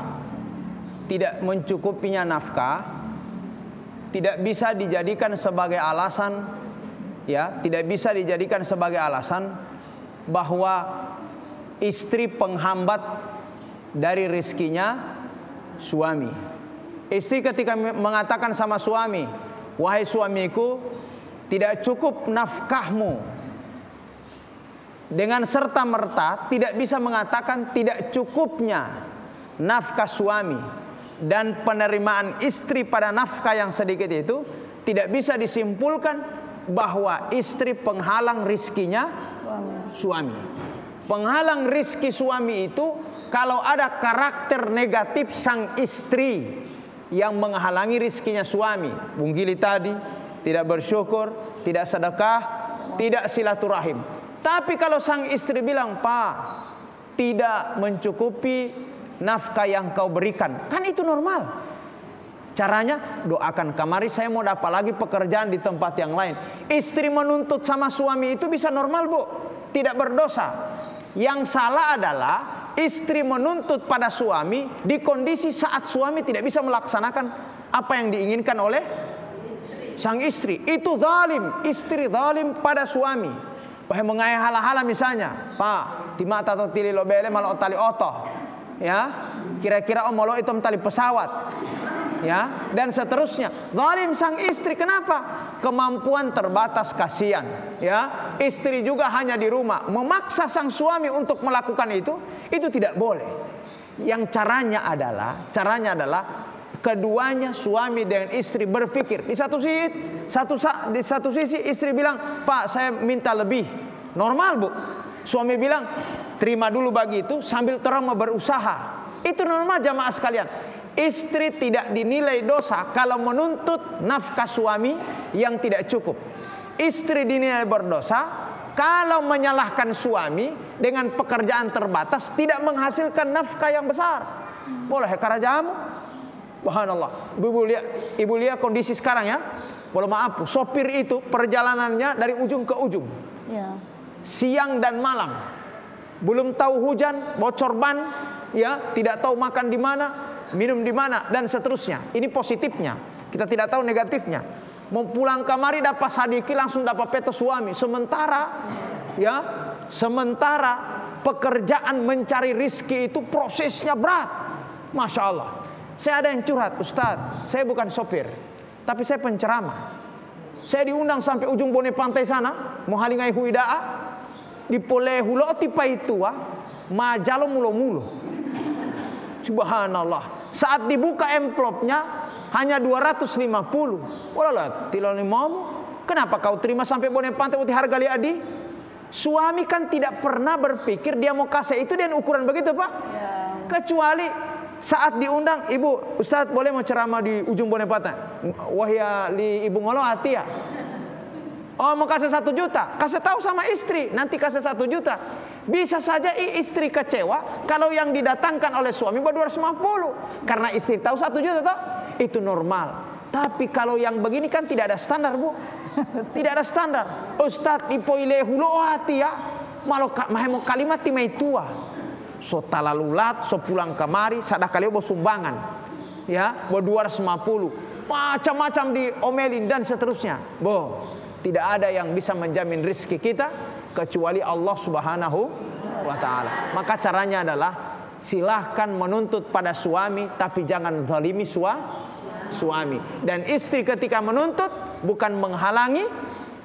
tidak mencukupinya nafkah, tidak bisa dijadikan sebagai alasan. Ya, tidak bisa dijadikan sebagai alasan bahwa istri penghambat dari rezekinya suami. Istri ketika mengatakan sama suami, wahai suamiku, tidak cukup nafkahmu, dengan serta-merta tidak bisa mengatakan tidak cukupnya nafkah suami dan penerimaan istri pada nafkah yang sedikit itu tidak bisa disimpulkan bahwa istri penghalang rizkinya suami. Penghalang rizki suami itu kalau ada karakter negatif sang istri yang menghalangi rizkinya suami. Bung Gili tadi tidak bersyukur, tidak sedekah, tidak silaturahim. Tapi kalau sang istri bilang, Pak, tidak mencukupi nafkah yang kau berikan, kan itu normal. Caranya doakan, kamari saya mau dapat lagi pekerjaan di tempat yang lain. Istri menuntut sama suami itu bisa normal Bu, tidak berdosa. Yang salah adalah istri menuntut pada suami di kondisi saat suami tidak bisa melaksanakan apa yang diinginkan oleh sang istri. Itu zalim, istri zalim pada suami. Wahai mengai hala-hala misalnya, Pak, tima tato tili lo bele malo tali oto. Ya, kira-kira om malo itu tali pesawat. ya, dan seterusnya. Zalim sang istri, kenapa? Kemampuan terbatas, kasihan, ya. Istri juga hanya di rumah, memaksa sang suami untuk melakukan itu tidak boleh. Yang caranya adalah keduanya, suami dan istri, berpikir. Di satu sisi istri bilang, "Pak, saya minta lebih." Normal, Bu. Suami bilang, "Terima dulu bagi itu sambil terus berusaha." Itu normal, jamaah sekalian. Istri tidak dinilai dosa kalau menuntut nafkah suami yang tidak cukup. Istri dinilai berdosa kalau menyalahkan suami dengan pekerjaan terbatas, tidak menghasilkan nafkah yang besar. Boleh karajamu? Subhanallah. Ibu lihat kondisi sekarang ya. Boleh maaf, sopir itu perjalanannya dari ujung ke ujung. Ya. Siang dan malam. Belum tahu hujan, bocor ban, ya, tidak tahu makan di mana, minum di mana, dan seterusnya. Ini positifnya. Kita tidak tahu negatifnya. Mau pulang kamari dapat sadiki, langsung dapat peto suami. Sementara pekerjaan mencari rizki itu prosesnya berat. Masya Allah. Saya ada yang curhat, Ustadz, saya bukan sopir, tapi saya penceramah. Saya diundang sampai ujung Bone Pantai sana, mau halingai huidaa, di polehulo tipa itu, majalo mulo-mulo. Subhanallah. Saat dibuka envelopnya hanya 250. Walah, tiloni mau. Kenapa kau terima sampai Bone Pantai uti harga liadi? Suami kan tidak pernah berpikir dia mau kasih itu dan ukuran begitu, Pak. Ya. Kecuali saat diundang, "Ibu, Ustadz boleh mau ceramah di ujung Bone Pantai?" "Wahya li ibu ngolo hati ya." "Oh, mau kasih 1 juta." Kasih tahu sama istri, nanti kasih 1 juta. Bisa saja istri kecewa kalau yang didatangkan oleh suami baru 250. Karena istri tahu 1 juta toh, itu normal. Tapi kalau yang begini kan tidak ada standar, Bu. Tidak ada standar. "Ustadz ipoile hulo hati ya." Malah mau kalimat timai tua. So talalulat, so pulang kamari, sadar kali mau sumbangan, ya, mau 250, macam-macam diomelin dan seterusnya. Tidak ada yang bisa menjamin rezeki kita kecuali Allah Subhanahu wa Ta'ala. Maka caranya adalah silahkan menuntut pada suami, tapi jangan zalimi suami. Dan istri ketika menuntut bukan menghalangi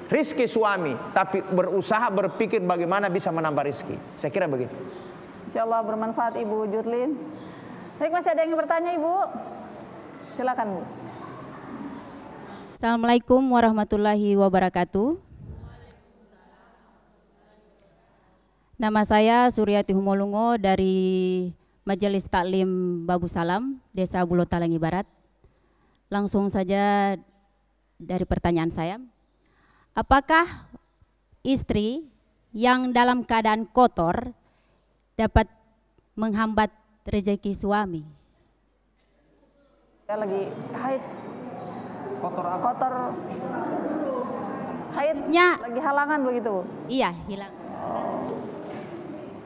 rezeki suami, tapi berusaha berpikir bagaimana bisa menambah rezeki. Saya kira begitu. Insyaallah bermanfaat Ibu Jurlin. Baik, masih ada yang bertanya, Ibu? Silakan, Bu. Assalamualaikum warahmatullahi wabarakatuh. Nama saya Suryati Humolungo dari Majelis Taklim Babu Salam, Desa Bulotalangi Barat. Langsung saja dari pertanyaan saya. Apakah istri yang dalam keadaan kotor dapat menghambat rezeki suami? Ya, lagi haid. Kotor apa? Kotor. Haid. Maksudnya, lagi halangan begitu, Bu? Iya, hilang.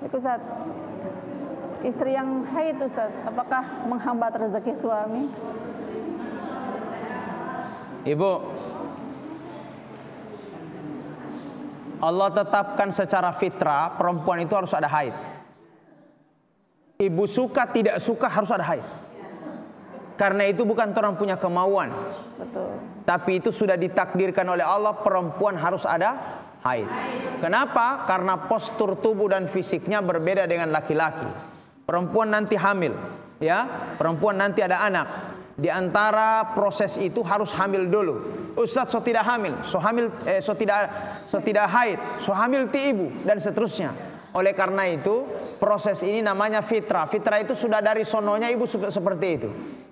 Itu Ustaz. Istri yang haid, Ustaz, apakah menghambat rezeki suami? Ibu, Allah tetapkan secara fitrah perempuan itu harus ada haid. Ibu suka tidak suka harus ada haid. Karena itu bukan orang punya kemauan. Betul. Tapi itu sudah ditakdirkan oleh Allah, perempuan harus ada haid. Kenapa? Karena postur tubuh dan fisiknya berbeda dengan laki-laki. Perempuan nanti hamil, ya. Perempuan nanti ada anak. Di antara proses itu harus hamil dulu. Ustadz, so tidak hamil, so tidak haid, so hamil ti ibu dan seterusnya. Oleh karena itu, proses ini namanya fitrah. Fitrah itu sudah dari sononya ibu seperti itu.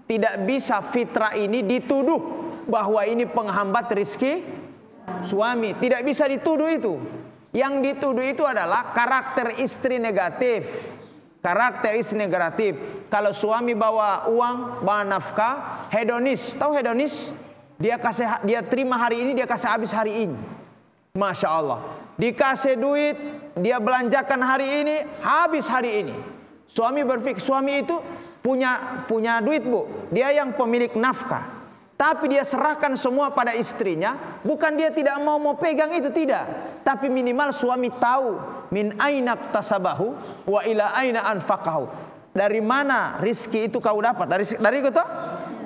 Tidak bisa fitrah ini dituduh bahwa ini penghambat rezeki suami. Tidak bisa dituduh itu. Yang dituduh itu adalah karakter istri negatif. Karakter istri negatif. Kalau suami bawa uang, bawa nafkah, hedonis. Tahu hedonis? Dia terima hari ini, dia kasih habis hari ini. Masya Allah. Dikasih duit, dia belanjakan hari ini, habis hari ini. Suami berpikir, suami itu punya duit, Bu. Dia yang pemilik nafkah. Tapi dia serahkan semua pada istrinya. Bukan dia tidak mau pegang itu, tidak. Tapi minimal suami tahu min aina tasabahu wa ila aina anfaqahu. Dari mana rizki itu kau dapat? Dari itu toh?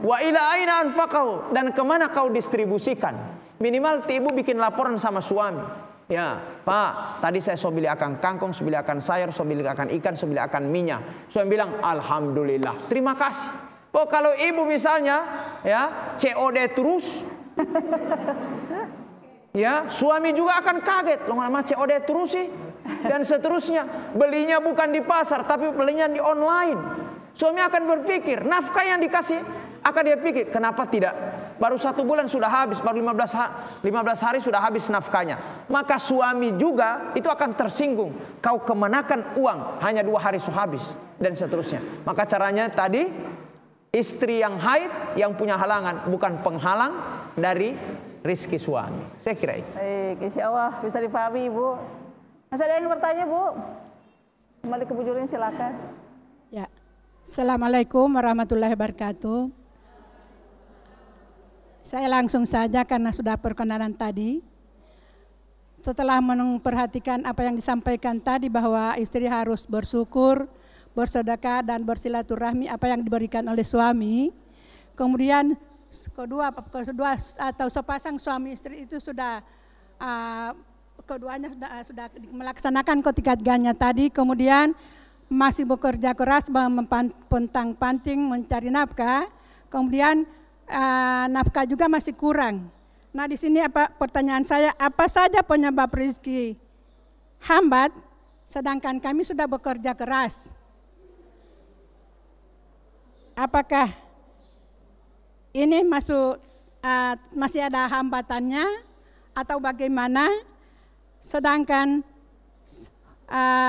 Wa ila aina anfaqahu, dan kemana kau distribusikan. Minimal ibu bikin laporan sama suami. Ya, Pak, tadi saya beli akan kangkung, beli akan sayur, beli akan ikan, beli akan minyak. Suami bilang, alhamdulillah, terima kasih. Oh, kalau ibu misalnya ya COD terus, ya suami juga akan kaget. Loh, nama COD terus sih? Dan seterusnya. Belinya bukan di pasar, tapi belinya di online. Suami akan berpikir, nafkah yang dikasih, akan dia pikir, kenapa tidak? Baru 1 bulan sudah habis, baru 15 hari sudah habis nafkahnya. Maka suami juga itu akan tersinggung. Kau kemanakan uang, hanya 2 hari sudah habis, dan seterusnya. Maka caranya tadi, istri yang haid, yang punya halangan, bukan penghalang dari rizki suami. Saya kira itu. Baik, insya Allah bisa dipahami Ibu. Masih ada yang bertanya Bu? Kembali ke Bu Jurin, silakan. Ya, Assalamualaikum warahmatullahi wabarakatuh. Saya langsung saja karena sudah perkenalan tadi. Setelah memperhatikan apa yang disampaikan tadi bahwa istri harus bersyukur, bersedekah dan bersilaturahmi apa yang diberikan oleh suami. Kemudian kedua atau sepasang suami istri itu sudah keduanya sudah melaksanakan ketiga-tiganya tadi, kemudian masih bekerja keras mempontang-panting mencari nafkah, kemudian nafkah juga masih kurang. Nah, di sini pertanyaan saya, apa saja penyebab rezeki hambat sedangkan kami sudah bekerja keras? Apakah ini masih ada hambatannya atau bagaimana? Sedangkan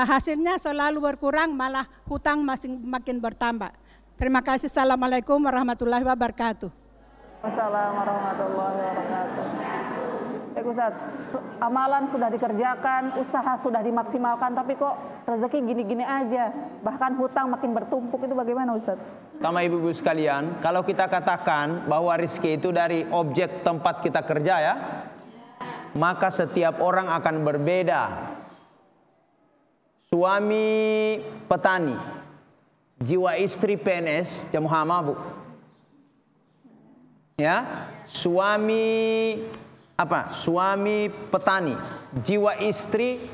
hasilnya selalu berkurang, malah hutang makin bertambah. Terima kasih. Assalamualaikum warahmatullahi wabarakatuh. Wassalamualaikum warahmatullahi wabarakatuh. Ustaz, amalan sudah dikerjakan, usaha sudah dimaksimalkan, tapi kok rezeki gini-gini aja, bahkan hutang makin bertumpuk, itu bagaimana Ustaz? Sama ibu-ibu sekalian, kalau kita katakan bahwa rezeki itu dari objek tempat kita kerja ya, maka setiap orang akan berbeda. Suami petani, jiwa istri PNS, jam hama Bu. Ya, suami petani, jiwa istri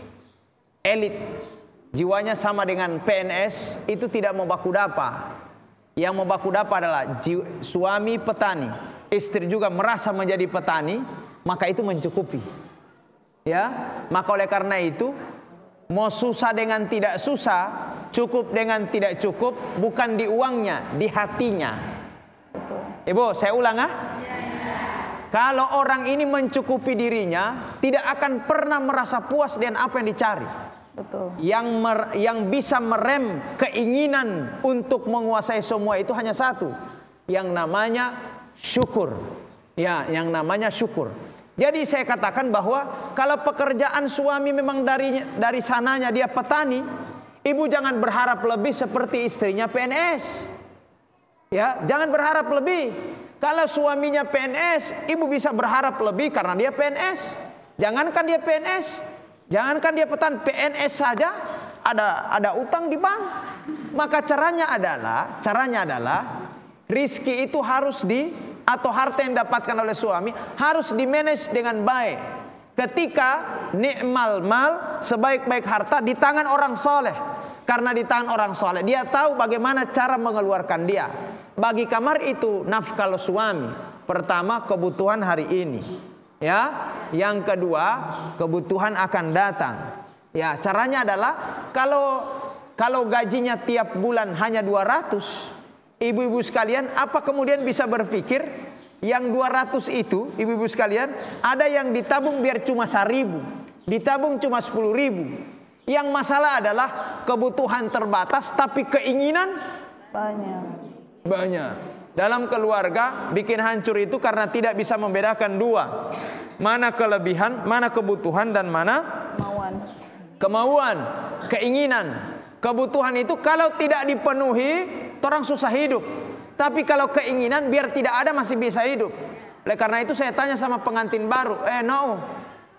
elit, jiwanya sama dengan PNS, itu tidak mau baku dapa. Yang mau baku dapa adalah suami petani, istri juga merasa menjadi petani, maka itu mencukupi. Ya, maka oleh karena itu, mau susah dengan tidak susah, cukup dengan tidak cukup, bukan di uangnya, di hatinya. Ibu, saya ulang Kalau orang ini mencukupi dirinya, tidak akan pernah merasa puas dengan apa yang dicari. Betul. Yang bisa merem keinginan untuk menguasai semua itu hanya satu, yang namanya syukur. Ya, yang namanya syukur. Jadi saya katakan bahwa kalau pekerjaan suami memang dari sananya dia petani, ibu jangan berharap lebih seperti istrinya PNS. Ya, jangan berharap lebih. Kalau suaminya PNS, ibu bisa berharap lebih karena dia PNS. Jangankan dia PNS, jangankan dia petani, PNS saja ada utang di bank. Maka caranya adalah rizki itu harus atau harta yang didapatkan oleh suami harus dimanage dengan baik. Ketika ni'mal mal, sebaik-baik harta di tangan orang soleh. Karena di tangan orang soleh, dia tahu bagaimana cara mengeluarkan dia. Bagi kamar itu nafkah suami. Pertama, kebutuhan hari ini. Ya, yang kedua, kebutuhan akan datang. Ya, caranya adalah kalau gajinya tiap bulan hanya 200, ibu-ibu sekalian, apa kemudian bisa berpikir yang 200 itu, ibu-ibu sekalian, ada yang ditabung biar cuma 1.000, ditabung cuma 10.000. Yang masalah adalah kebutuhan terbatas tapi keinginan banyak. Dalam keluarga bikin hancur itu karena tidak bisa membedakan dua. Mana kelebihan, mana kebutuhan, dan mana kemauan, keinginan. Kebutuhan itu kalau tidak dipenuhi, orang susah hidup. Tapi kalau keinginan biar tidak ada masih bisa hidup. Oleh karena itu saya tanya sama pengantin baru,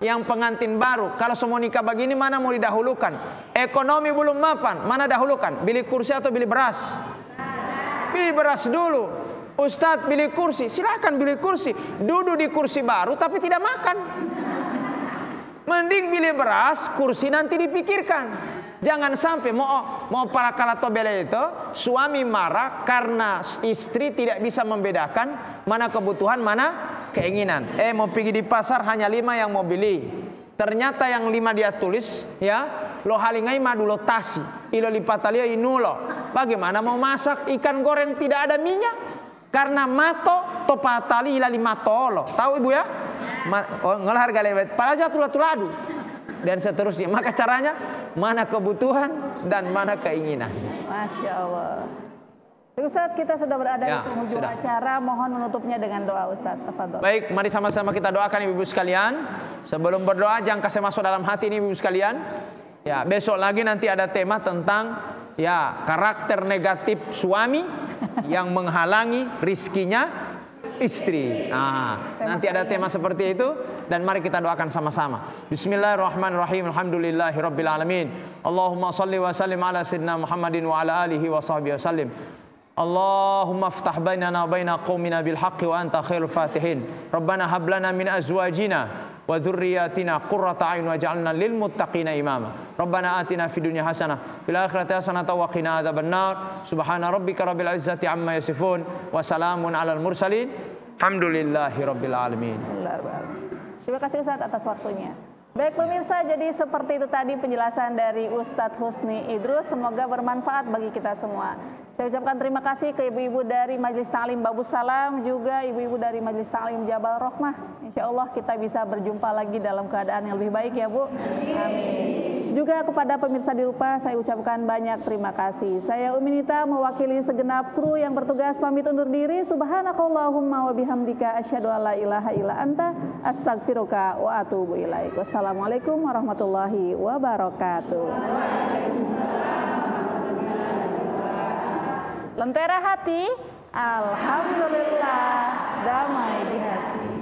yang pengantin baru, kalau semua nikah begini mana mau didahulukan? Ekonomi belum mapan, mana dahulukan? Beli kursi atau beli beras? Pilih beras dulu. Ustadz pilih kursi, silakan pilih kursi. Duduk di kursi baru tapi tidak makan. Mending pilih beras, kursi nanti dipikirkan. Jangan sampai mau para kalatobele itu suami marah karena istri tidak bisa membedakan mana kebutuhan, mana keinginan. Mau pergi di pasar hanya 5 yang mau beli. Ternyata yang 5 dia tulis, ya, lo halingai madu lo tasi, ilo lipatalio inulo. Bagaimana mau masak ikan goreng tidak ada minyak? Karena mato topatali ila limatolo. Tahu ibu ya? Ngolah harga lewat. Padahal tuladu dan seterusnya. Maka caranya mana kebutuhan dan mana keinginan. Masya Allah. Ustadz, kita sudah berada di penghujung acara. Mohon menutupnya dengan doa, Ustadz. Tafadhol. Baik, mari sama-sama kita doakan ibu-ibu sekalian. Sebelum berdoa, jangan kasih masuk dalam hati ini ibu-ibu sekalian. Ya, besok lagi nanti ada tema tentang ya karakter negatif suami yang menghalangi rizkinya istri. Nanti ada tema seperti itu dan mari kita doakan sama-sama. Bismillahirrahmanirrahim. Alhamdulillahirabbil alamin. Allahumma shalli wa sallim ala sayyidina Muhammadin wa ala alihi wa sahbihi wasallim. Allahumma aftah bainana wa baina qaumina bil haqqi wa anta khairul fatihin. Rabbana hab lana min azwajina wa dhurriyyatina qurrata a'yun waj'alna lil muttaqina imama. Rabbana atina fid dunya hasanah fil akhirati hasanah wa qina adzabannar. Subhana rabbika rabbil izzati amma yasifun wa salamun alal mursalin. Alhamdulillahi rabbil alamin. Terima kasih Ustadz atas waktunya. Baik pemirsa, jadi seperti itu tadi penjelasan dari Ustadz Husni Idrus. Semoga bermanfaat bagi kita semua. Saya ucapkan terima kasih ke ibu-ibu dari Majelis Ta'lim Babus Salam, juga ibu-ibu dari Majelis Ta'lim Jabal Rohmah. Insya Allah kita bisa berjumpa lagi dalam keadaan yang lebih baik ya Bu. Amin. Juga kepada pemirsa di rumah saya ucapkan banyak terima kasih. Saya Umi Nita mewakili segenap kru yang bertugas pamit undur diri. Subhanakallahumma wa bihamdika asyhadu an la ilaha illa anta astaghfiruka wa atubu ilaik. Wassalamualaikum warahmatullahi wabarakatuh. Lentera hati, alhamdulillah damai di hati.